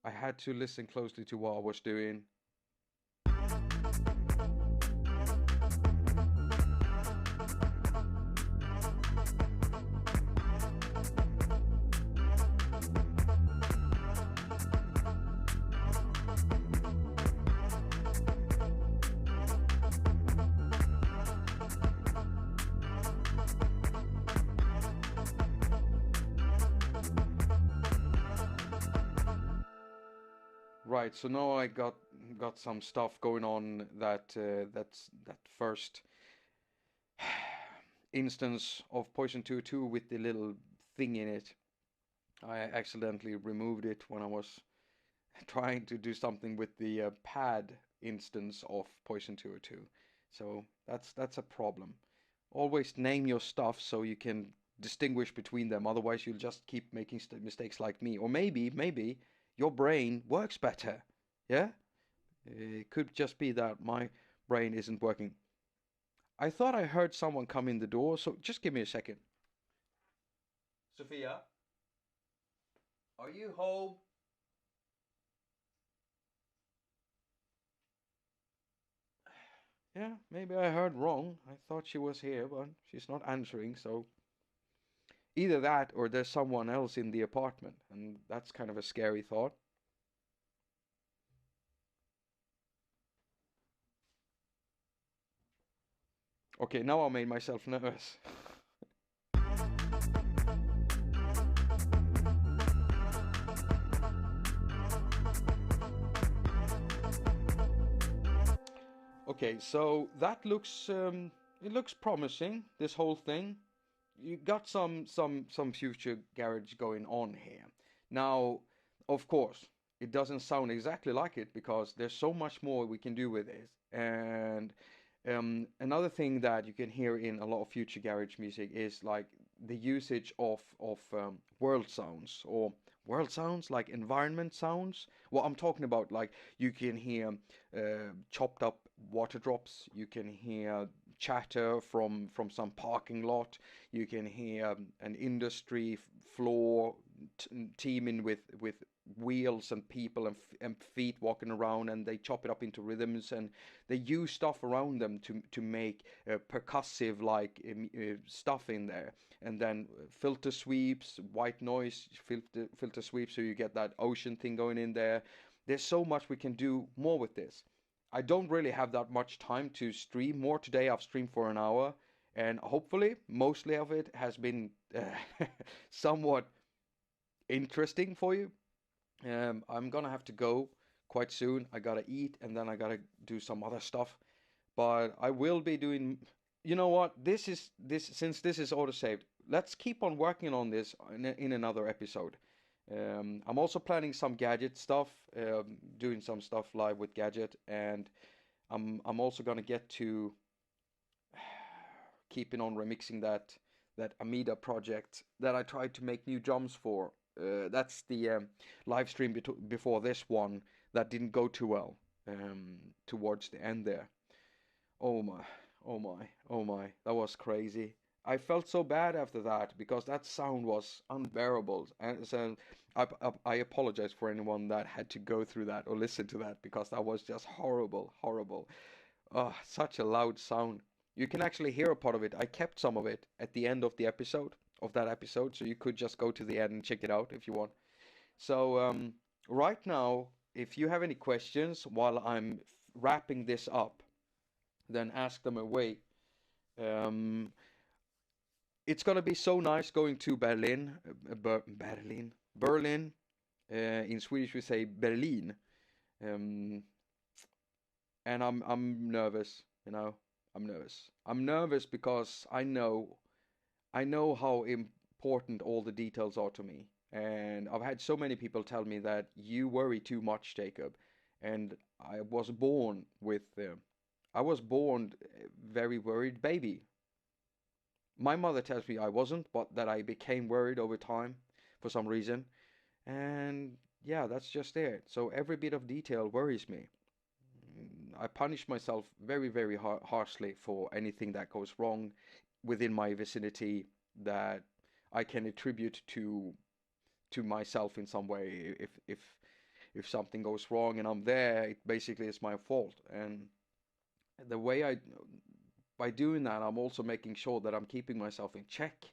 I had to listen closely to what I was doing. Right. So now I got some stuff going on that that first instance of Poison 2 with the little thing in it. I accidentally removed it when I was trying to do something with the pad instance of Poison 202. So that's a problem. Always name your stuff so you can distinguish between them. Otherwise, you'll just keep making mistakes like me. Or maybe your brain works better. Yeah, it could just be that my brain isn't working. I thought I heard someone come in the door, so just give me a second. Sophia, are you home? Yeah, maybe I heard wrong. I thought she was here, but she's not answering, so either that or there's someone else in the apartment, and that's kind of a scary thought. Okay, now I made myself nervous. Okay, so that looks it looks promising, this whole thing. You got some future garage going on here. Now, of course, it doesn't sound exactly like it because there's so much more we can do with it. And another thing that you can hear in a lot of future garage music is like the usage of world sounds or world sounds like environment sounds. Well, I'm talking about like you can hear chopped up water drops. You can hear chatter from some parking lot. You can hear an industry floor teeming with wheels and people and feet walking around, and they chop it up into rhythms, and they use stuff around them to make percussive like stuff in there, and then filter sweeps, white noise filter sweeps, so you get that ocean thing going in there. There's so much we can do more with this. I don't really have that much time to stream more today. I've streamed for an hour, and hopefully mostly of it has been somewhat interesting for you. I'm gonna have to go quite soon. I gotta eat and then I gotta do some other stuff. But I will be doing. You know what? This since this is auto saved. Let's keep on working on this in another episode. I'm also planning some gadget stuff, doing some stuff live with gadget, and I'm also gonna get to keeping on remixing that Amida project that I tried to make new drums for. That's the live stream before this one that didn't go too well towards the end there. Oh my, oh my, oh my, that was crazy. I felt so bad after that because that sound was unbearable. And so I apologize for anyone that had to go through that or listen to that because that was just horrible, horrible. Oh, such a loud sound. You can actually hear a part of it. I kept some of it at the end of the episode, of that episode, so you could just go to the end and check it out if you want. So, right now, if you have any questions while I'm wrapping this up, then ask them away. Um, it's gonna be so nice going to Berlin, Berlin. In Swedish we say Berlin. Um, and I'm nervous, you know. I'm nervous. I'm nervous because I know how important all the details are to me. And I've had so many people tell me that you worry too much, Jacob. And I was born very worried baby. My mother tells me I wasn't, but that I became worried over time for some reason. And yeah, that's just it. So every bit of detail worries me. I punish myself very, very harshly for anything that goes wrong within my vicinity that I can attribute to myself in some way. If something goes wrong and I'm there, it basically is my fault. And the way I by doing that, I'm also making sure that I'm keeping myself in check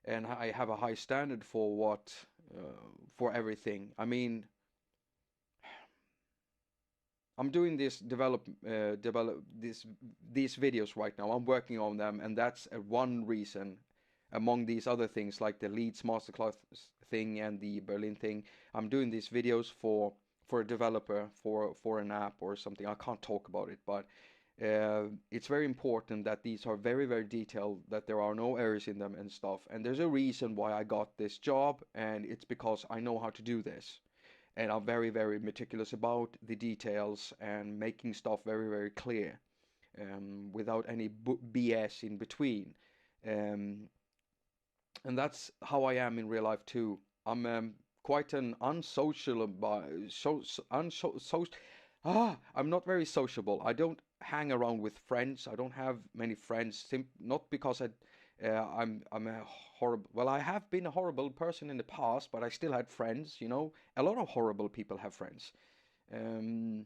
and I have a high standard for for everything. I mean, I'm doing this develop these videos right now. I'm working on them, and that's one reason among these other things like the Leeds masterclass thing and the Berlin thing. I'm doing these videos for a developer for an app or something. I can't talk about it, but it's very important that these are very, very detailed, that there are no errors in them and stuff. And there's a reason why I got this job, and it's because I know how to do this. And I'm very, very meticulous about the details and making stuff very, very clear, without any BS in between. Um, and that's how I am in real life too. I'm quite an unsocial, I'm not very sociable. I don't hang around with friends. I don't have many friends. Not because I'm a horrible. Well, I have been a horrible person in the past, but I still had friends. You know, a lot of horrible people have friends. Um,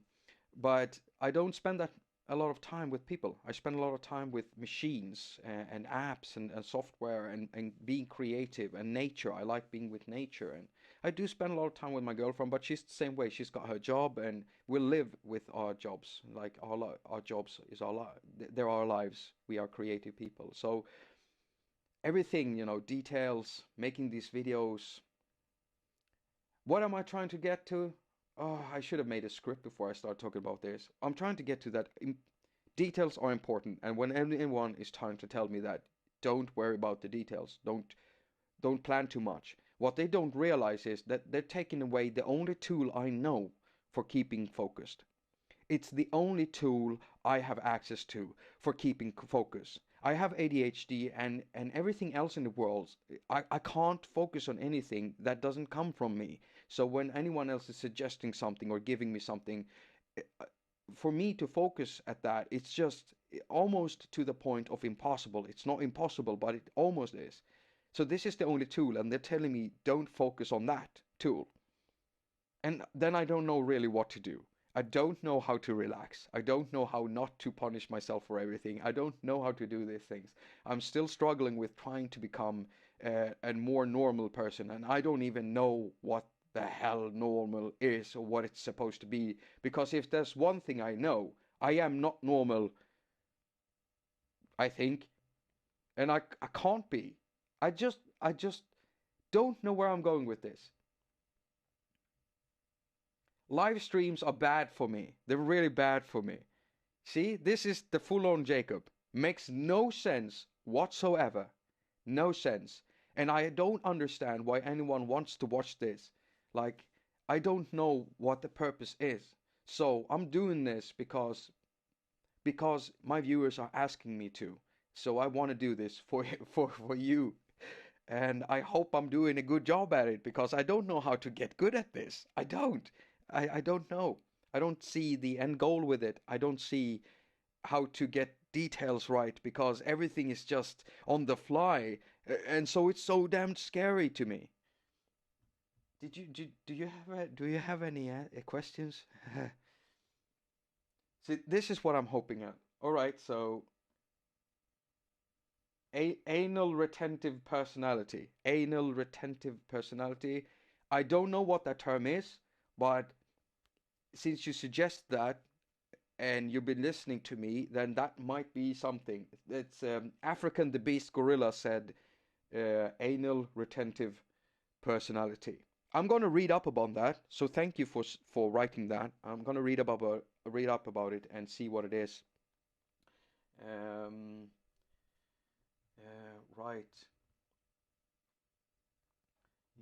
but I don't spend that a lot of time with people. I spend a lot of time with machines and apps and software and being creative and nature. I like being with nature, and I do spend a lot of time with my girlfriend, but she's the same way. She's got her job, and we live with our jobs. Like our jobs is our they're our lives. We are creative people. So everything, details, making these videos. What am I trying to get to? Oh, I should have made a script before I start talking about this. I'm trying to get to that. Details are important, and when anyone is trying to tell me that, don't worry about the details. Don't plan too much. What they don't realize is that they're taking away the only tool I know for keeping focused. It's the only tool I have access to for keeping focus. I have ADHD and everything else in the world. I can't focus on anything that doesn't come from me. So when anyone else is suggesting something or giving me something, for me to focus at that, it's just almost to the point of impossible. It's not impossible, but it almost is. So this is the only tool, and they're telling me don't focus on that tool. And then I don't know really what to do. I don't know how to relax. I don't know how not to punish myself for everything. I don't know how to do these things. I'm still struggling with trying to become a more normal person, and I don't even know what the hell normal is or what it's supposed to be. Because if there's one thing I know, I am not normal, I think, and I can't be. I just don't know where I'm going with this. Live streams are bad for me. They're really bad for me. See, this is the full-on Jakob. Makes no sense whatsoever. No sense. And I don't understand why anyone wants to watch this. Like, I don't know what the purpose is. So I'm doing this because my viewers are asking me to. So I want to do this for you. And I hope I'm doing a good job at it, because I don't know how to get good at this. I don't. I don't know. I don't see the end goal with it. I don't see how to get details right, because everything is just on the fly. And so it's so damn scary to me. Do you have any questions? See, this is what I'm hoping at. All right, so anal retentive personality. Anal retentive personality. I don't know what that term is, but since you suggest that and you've been listening to me, then that might be something. It's African the Beast Gorilla said anal retentive personality. I'm going to read up about that. So thank you for writing that. I'm going to read up about it and see what it is. Um, right.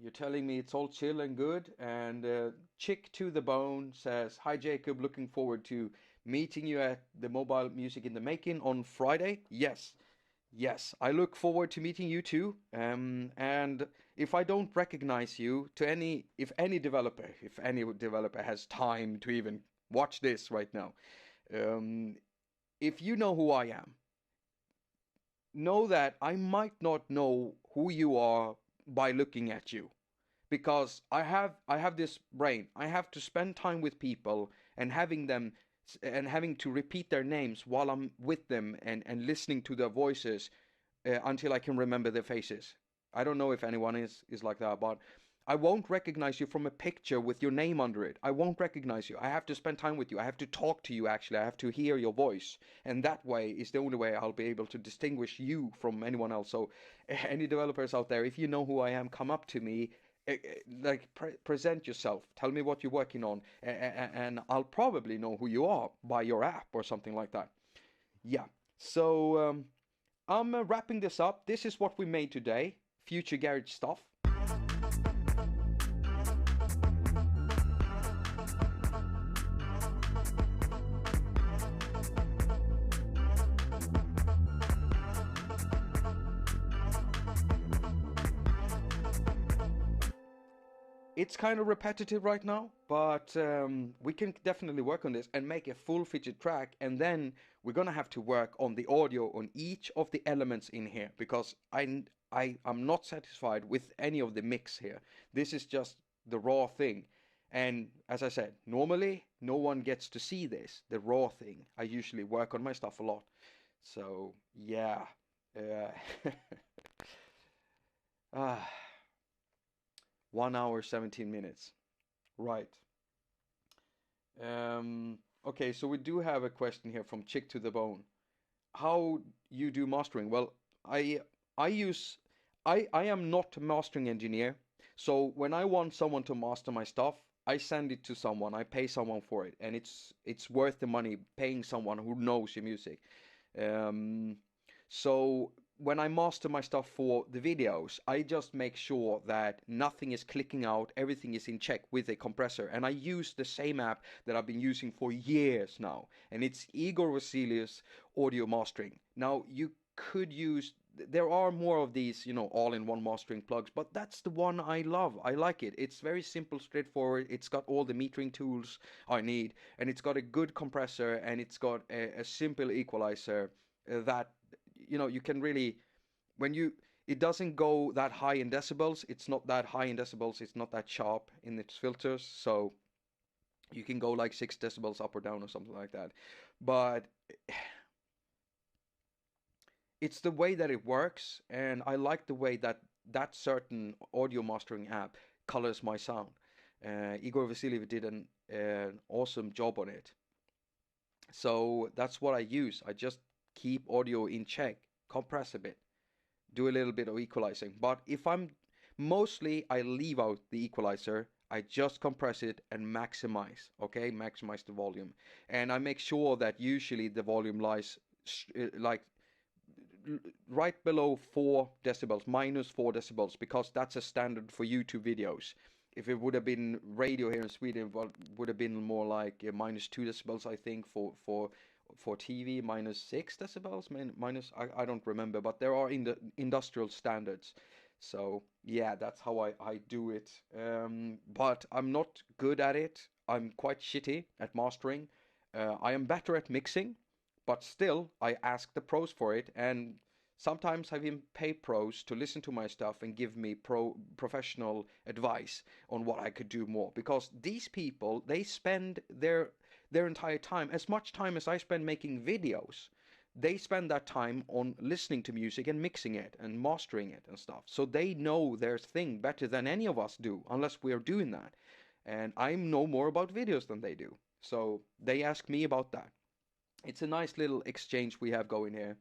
You're telling me it's all chill and good. And Chick to the Bone says, "Hi Jakob, looking forward to meeting you at the Mobile Music in the Making on Friday." Yes, yes, I look forward to meeting you too. And if I don't recognize you, if any developer has time to even watch this right now, if you know who I am, know that I might not know who you are by looking at you, because I have this brain. I have to spend time with people and having to repeat their names while I'm with them and listening to their voices until I can remember their faces. I don't know if anyone is like that, but I won't recognize you from a picture with your name under it. I won't recognize you. I have to spend time with you. I have to talk to you, actually. I have to hear your voice. And that way is the only way I'll be able to distinguish you from anyone else. So any developers out there, if you know who I am, come up to me present yourself. Tell me what you're working on, and I'll probably know who you are by your app or something like that. Yeah. So I'm wrapping this up. This is what we made today. Future garage stuff. It's kind of repetitive right now, but we can definitely work on this and make a full featured track. And then we're gonna have to work on the audio on each of the elements in here because I'm not satisfied with any of the mix here. This is just the raw thing. And as I said, normally no one gets to see this, the raw thing. I usually work on my stuff a lot. So yeah. Ah, 1 hour 17 minutes. Right. Okay, so we do have a question here from Chick to the Bone. How you do mastering? Well, I I use I am not a mastering engineer, so when I want someone to master my stuff, I send it to someone. I pay someone for it, and it's worth the money paying someone who knows your music. Um, so when I master my stuff for the videos, I just make sure that nothing is clicking out, everything is in check with a compressor, and I use the same app that I've been using for years now, and it's Igor Vasilius Audio Mastering. Now you could use there are more of these, all-in-one mastering plugs, but that's the one I love. I like it. It's very simple, straightforward. It's got all the metering tools I need, and it's got a good compressor, and it's got a simple equalizer that you can really when you it doesn't go that high in decibels. It's not that high in decibels. It's not that sharp in its filters, so you can go like 6 decibels up or down or something like that. But it's the way that it works, and I like the way that that certain audio mastering app colors my sound. Igor Vasiliev did an awesome job on it. So that's what I use. I just keep audio in check, compress a bit, do a little bit of equalizing. But if I'm mostly, I leave out the equalizer. I just compress it and maximize, okay? Maximize the volume. And I make sure that usually the volume lies like right below 4 decibels, minus 4 decibels, because that's a standard for YouTube videos. If it would have been radio here in Sweden, well, would have been more like minus 2 decibels, I think, for TV, minus 6 decibels, minus, I don't remember, but there are in the industrial standards. So yeah, that's how I do it. But I'm not good at it. I'm quite shitty at mastering. I am better at mixing, but still, I ask the pros for it, and sometimes I even pay pros to listen to my stuff and give me professional advice on what I could do more. Because these people, they spend their entire time, as much time as I spend making videos, they spend that time on listening to music and mixing it and mastering it and stuff. So they know their thing better than any of us do, unless we're doing that. And I know more about videos than they do. So they ask me about that. It's a nice little exchange we have going here.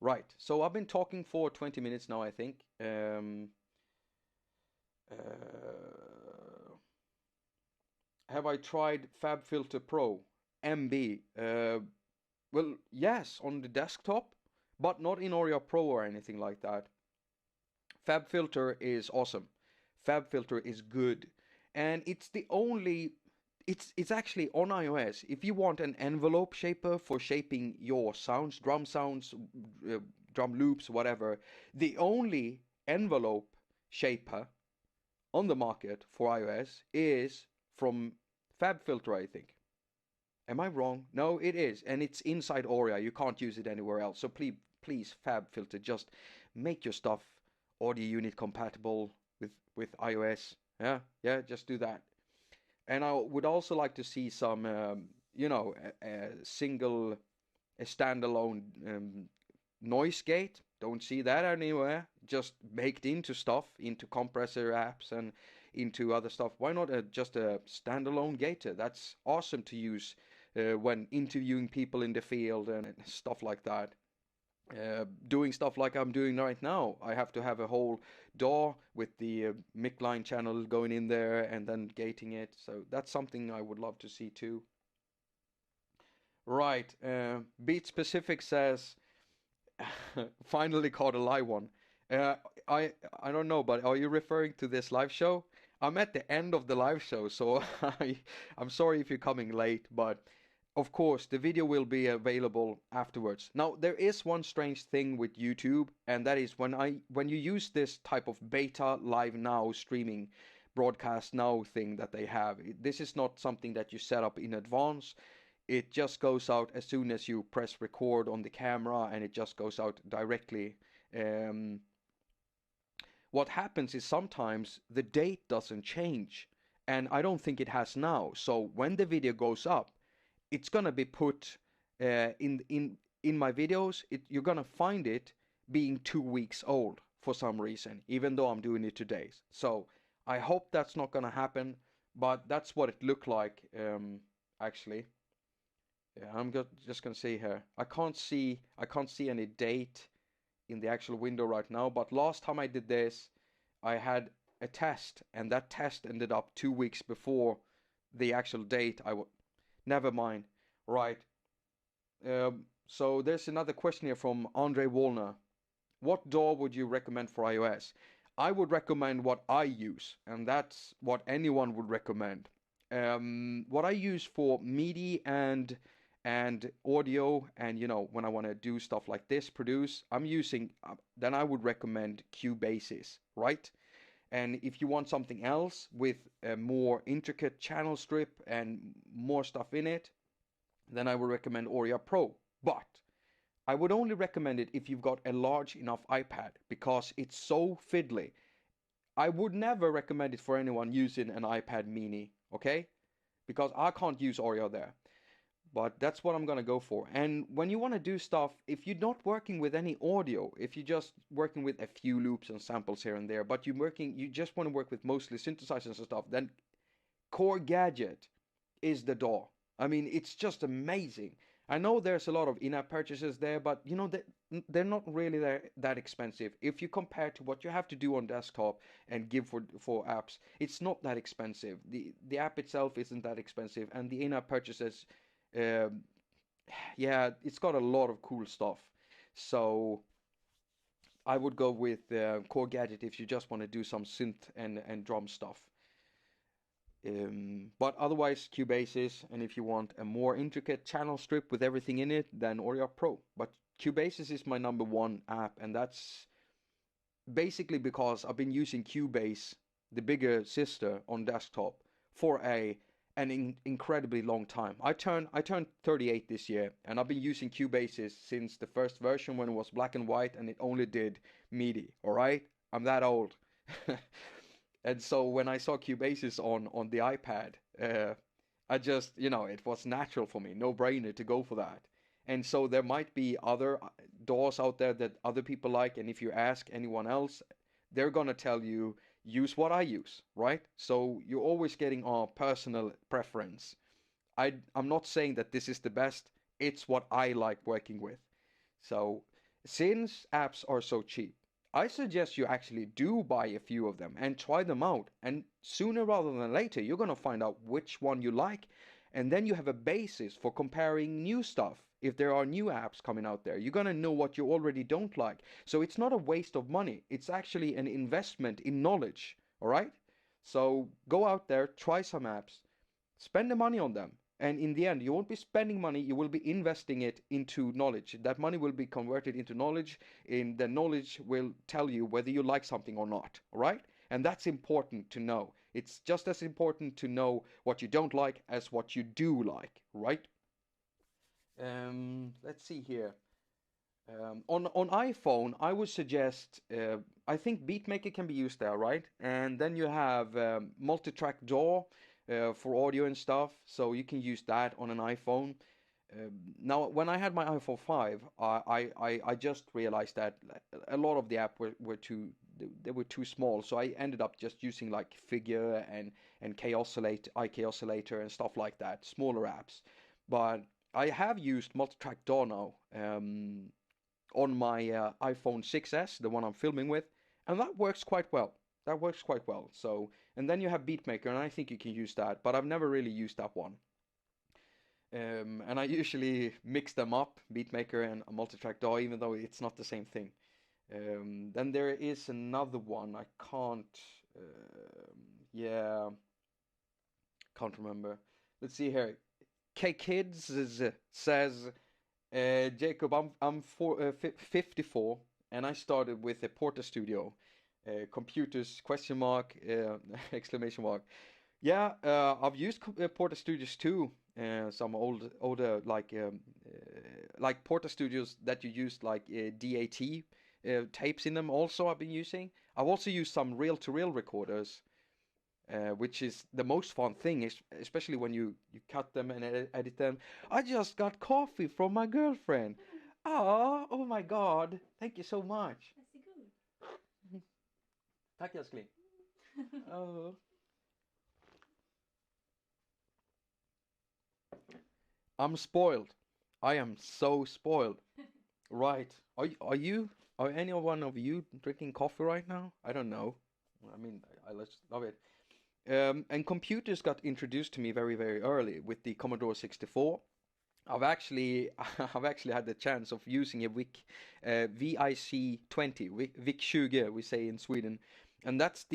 Right, so I've been talking for 20 minutes now, I think. Have I tried FabFilter Pro MB? Well, yes, on the desktop, but not in Audio Pro or anything like that. FabFilter is awesome. FabFilter is good, and it's the only it's actually on iOS. If you want an envelope shaper for shaping your sounds, uh, drum loops, whatever, the only envelope shaper on the market for iOS is from FabFilter, I think. Am I wrong? No, it is, and it's inside Auria. You can't use it anywhere else. So please, FabFilter, just make your stuff audio unit compatible with iOS. Yeah, just do that. And I would also like to see some, a standalone noise gate. Don't see that anywhere. Just baked into stuff, into compressor apps and into other stuff. Why not just a standalone gator? That's awesome to use when interviewing people in the field and stuff like that. doing stuff like I'm doing right now. I have to have a whole DAW with the mic line channel going in there and then gating it. So that's something I would love to see too. Right. Beat Specific says, finally caught a live one. Uh, I I don't know, but are you referring to this live show? I'm at the end of the live show, so I'm sorry if you're coming late, but of course the video will be available afterwards. Now there is one strange thing with YouTube, and that is when you use this type of beta live now streaming broadcast now thing that they have. This is not something that you set up in advance. It just goes out as soon as you press record on the camera, and it just goes out directly. Um, what happens is sometimes the date doesn't change, and I don't think it has now. So when the video goes up, it's gonna be put in my videos. You're gonna find it being 2 weeks old for some reason, even though I'm doing it today. So I hope that's not gonna happen, but that's what it looked like actually. Yeah, just gonna see here. I can't see any date in the actual window right now. But last time I did this, I had a test, and that test ended up 2 weeks before the actual date. Never mind. Right. So there's another question here from Andre Wallner. What DAW would you recommend for iOS? I would recommend what I use, and that's what anyone would recommend. What I use for MIDI and audio, and when I want to do stuff like this, produce, I'm using. Then I would recommend Cubasis, right? And if you want something else with a more intricate channel strip and more stuff in it, then I would recommend Audio Pro. But I would only recommend it if you've got a large enough iPad because it's so fiddly. I would never recommend it for anyone using an iPad mini, okay? Because I can't use Oreo there. But that's what I'm gonna go for. And when you want to do stuff, if you're not working with any audio, if you're just working with a few loops and samples here and there, but you just want to work with mostly synthesizers and stuff, then Core Gadget is the DAW. I mean, it's just amazing. I know there's a lot of in-app purchases there, but they're not really that expensive. If you compare to what you have to do on desktop and give for apps, it's not that expensive. The app itself isn't that expensive, and the in-app purchases, uh, yeah, it's got a lot of cool stuff. So I would go with Core Gadget if you just want to do some synth and drum stuff. But otherwise, Cubasis, and if you want a more intricate channel strip with everything in it, then Audio Pro. But Cubasis is my number one app, and that's basically because I've been using Cubase, the bigger sister, on desktop for an incredibly long time. I turned 38 this year, and I've been using Cubasis since the first version when it was black and white, and it only did MIDI. All right, I'm that old. And so when I saw Cubasis on the iPad, I just, it was natural for me, no brainer to go for that. And so there might be other DAWs out there that other people like, and if you ask anyone else, they're gonna tell you use what I use, right? So you're always getting a personal preference. I'm not saying that this is the best. It's what I like working with. So since apps are so cheap, I suggest you actually do buy a few of them and try them out. And sooner rather than later, you're going to find out which one you like. And then you have a basis for comparing new stuff. If there are new apps coming out there, you're going to know what you already don't like. So it's not a waste of money. It's actually an investment in knowledge. All right? So go out there, try some apps, spend the money on them. And in the end, you won't be spending money, you will be investing it into knowledge. That money will be converted into knowledge, and the knowledge will tell you whether you like something or not, all right? And that's important to know. It's just as important to know what you don't like as what you do like, right? Let's see here. On iPhone, I would suggest, I think Beatmaker can be used there, right? And then you have multi-track DAW for audio and stuff, so you can use that on an iPhone. Now, when I had my iPhone 5, I just realized that a lot of the app were they were too small, so I ended up just using like Figure and iK Oscillator and stuff like that, smaller apps. But I have used multi-track DAW now on my iPhone 6s, the one I'm filming with, and that works quite well. That works quite well. So, and then you have Beatmaker, and I think you can use that, but I've never really used that one. And I usually mix them up, Beatmaker and a multitrack DAW, even though it's not the same thing. Then there is another one. I can't. Yeah, can't remember. Let's see here. K Kids says, Jacob, I'm 54, and I started with a Porta Studio, computers question mark exclamation mark. Yeah, I've used Porta Studios too. Some older like Porta Studios that you used like DAT tapes in them. Also, I've been using. I've also used some reel-to-reel recorders, which is the most fun thing, especially when you cut them and edit them. I just got coffee from my girlfriend. Oh my God! Thank you so much. Tack älskling. Oh. I'm spoiled. I am so spoiled. Right. Are any one of you drinking coffee right now? I don't know. I mean, I just love it. And computers got introduced to me very, very early with the Commodore 64. I've actually I've actually had the chance of using a VIC 20, VIC 20 we say in Sweden, and that's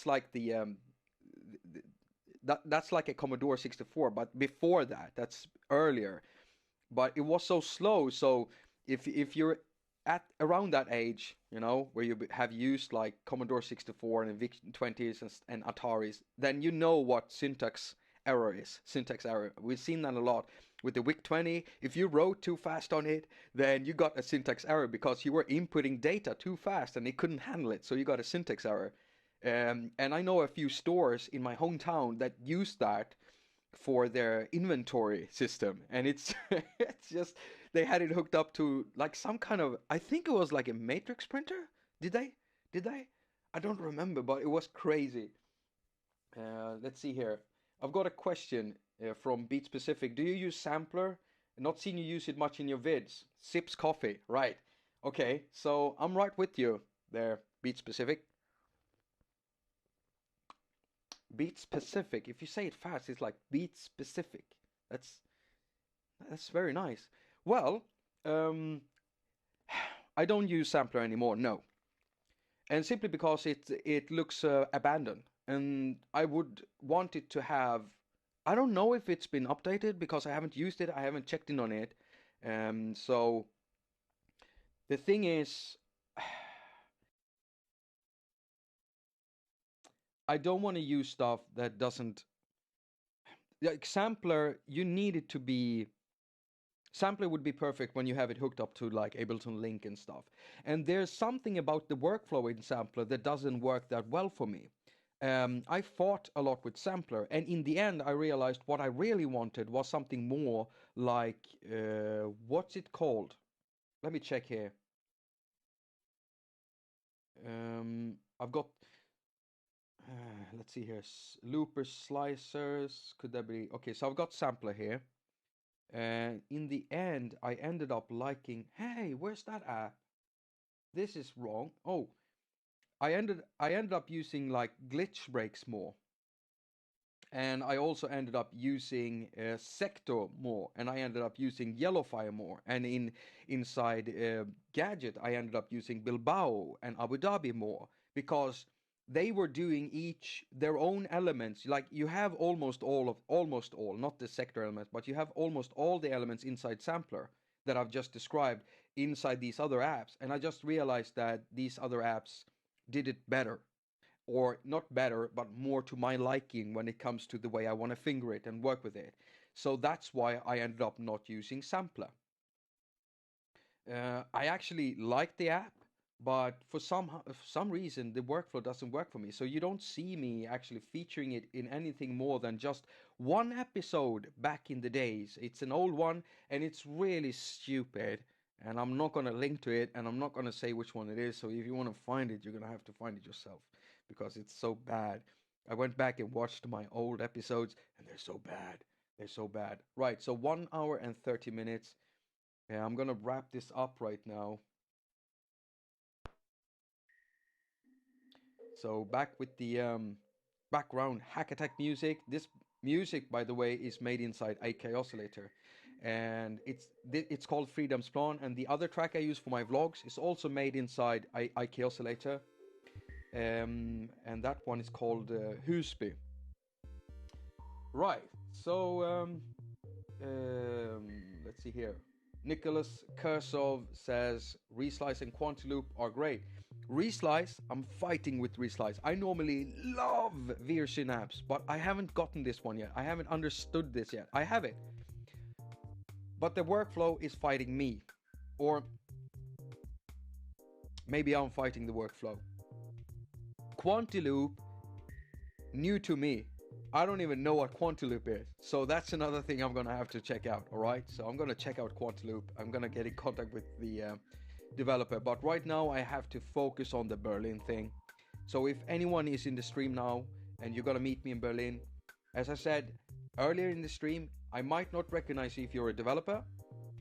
like that's like a Commodore 64, but before that, that's earlier. But it was so slow, so if you're at around that age, where you have used like Commodore 64 and VIC 20s and Ataris, then you know what syntax error is. Syntax error. We've seen that a lot with the VIC 20. If you wrote too fast on it, then you got a syntax error because you were inputting data too fast and it couldn't handle it, so you got a syntax error. And I know a few stores in my hometown that use that for their inventory system, and it's it's just they had it hooked up to like some kind of, I think it was like a matrix printer. Did they? Did they? I don't remember, but it was crazy. Let's see here. I've got a question from Beat Specific. Do you use sampler? Not seen you use it much in your vids. Sips coffee, right? Okay, so I'm right with you there, Beat Specific. Beat specific. If you say it fast, it's like beat specific. That's that's very nice. Well, um, I don't use sampler anymore. No, and simply because it looks abandoned, and I would want it to have. I don't know if it's been updated because I haven't used it. I haven't checked in on it. So the thing is, I don't want to use stuff that doesn't like sampler. You need it to be sampler would be perfect when you have it hooked up to like Ableton Link and stuff. And there's something about the workflow in sampler that doesn't work that well for me. I fought a lot with sampler, and in the end, I realized what I really wanted was something more like what's it called? Let me check here. I've got let's see here, loopers, slicers. Could that be okay? So I've got sampler here. And in the end, I ended up liking, hey, where's that app? This is wrong. Oh, I ended up using like glitch breaks more. And I also ended up using Sector more, and I ended up using Yellowfire more. And inside Gadget, I ended up using Bilbao and Abu Dhabi more because they were doing each their own elements. Like you have almost all, not the sector elements, but you have almost all the elements inside Sampler that I've just described inside these other apps. And I just realized that these other apps did it better, or not better, but more to my liking when it comes to the way I want to finger it and work with it. So that's why I ended up not using Sampler. I actually like the app, but for some reason the workflow doesn't work for me. So you don't see me actually featuring it in anything more than just one episode back in the days. It's an old one and it's really stupid. And I'm not gonna link to it, and I'm not gonna say which one it is. So if you want to find it, you're gonna have to find it yourself because it's so bad. I went back and watched my old episodes, and they're so bad. They're so bad. Right. So 1 hour and 30 minutes. Yeah, I'm gonna wrap this up right now. So back with the background haQ attaQ music. This music, by the way, is made inside haQ oscillator, and it's called Freedom's Plan. And the other track I use for my vlogs is also made inside haQ oscillator, and that one is called Husby. Right. So let's see here. Nicholas Kursov says reslice and Quantiloop are great. Reslice, I'm fighting with reslice. I normally love Veer Synapse, but I haven't gotten this one yet. I haven't understood this yet. I have it, but the workflow is fighting me, or maybe I'm fighting the workflow. Quantiloop, new to me. I don't even know what Quantiloop is, so that's another thing I'm gonna have to check out. All right, so I'm gonna check out Quantiloop. I'm gonna get in contact with the developer, but right now I have to focus on the Berlin thing. So if anyone is in the stream now and you're gonna meet me in Berlin, as I said earlier in the stream, I might not recognize you if you're a developer.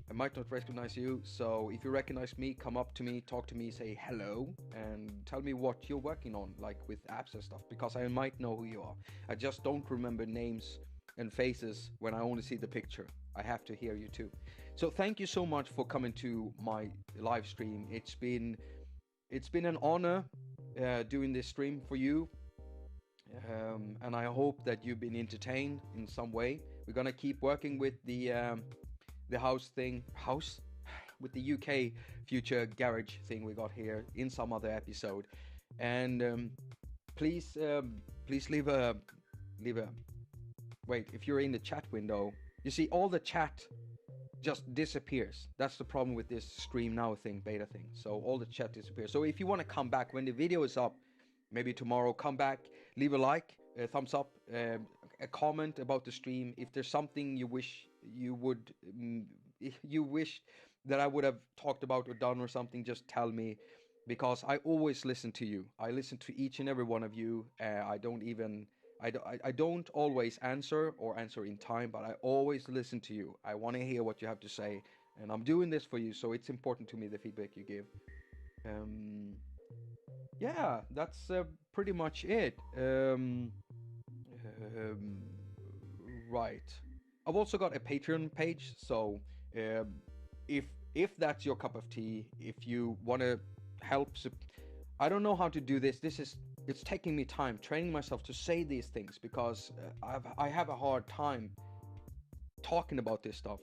I might not recognize you, so if you recognize me, come up to me, talk to me, say hello, and tell me what you're working on, like with apps and stuff, because I might know who you are. I just don't remember names and faces when I only see the picture. I have to hear you too. So thank you so much for coming to my live stream. It's been an honor doing this stream for you, and I hope that you've been entertained in some way. We're gonna keep working with the house with the UK future garage thing we got here in some other episode. And please leave a wait. If you're in the chat window, you see all the chat just disappears. That's the problem with this stream now thing, beta thing. So all the chat disappears. So if you want to come back when the video is up, maybe tomorrow, come back, leave a like, a thumbs up, a comment about the stream. If there's something you wish that I would have talked about or done or something, just tell me, because I always listen to you. I listen to each and every one of you. I don't always answer or answer in time, but I always listen to you. I want to hear what you have to say, and I'm doing this for you, so it's important to me, the feedback you give. Yeah, that's pretty much it. Right. I've also got a Patreon page, so if that's your cup of tea, if you want to help, I don't know how to do this. It's taking me time training myself to say these things, because I have a hard time talking about this stuff.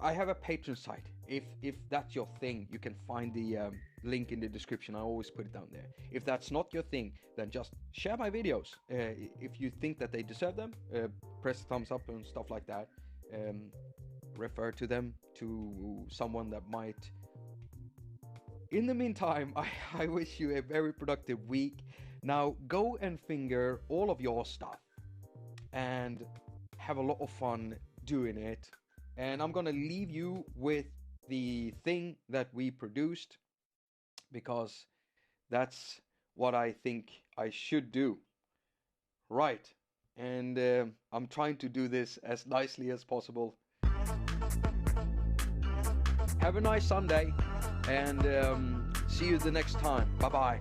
I have a Patreon site. If that's your thing, you can find the link in the description. I always put it down there. If that's not your thing, then just share my videos. If you think that they deserve them, press thumbs up and stuff like that. Refer to them to someone that might. In the meantime, I wish you a very productive week. Now go and finger all of your stuff and have a lot of fun doing it. And I'm gonna leave you with the thing that we produced, because that's what I think I should do. Right. And I'm trying to do this as nicely as possible. Have a nice Sunday, and see you the next time. Bye-bye.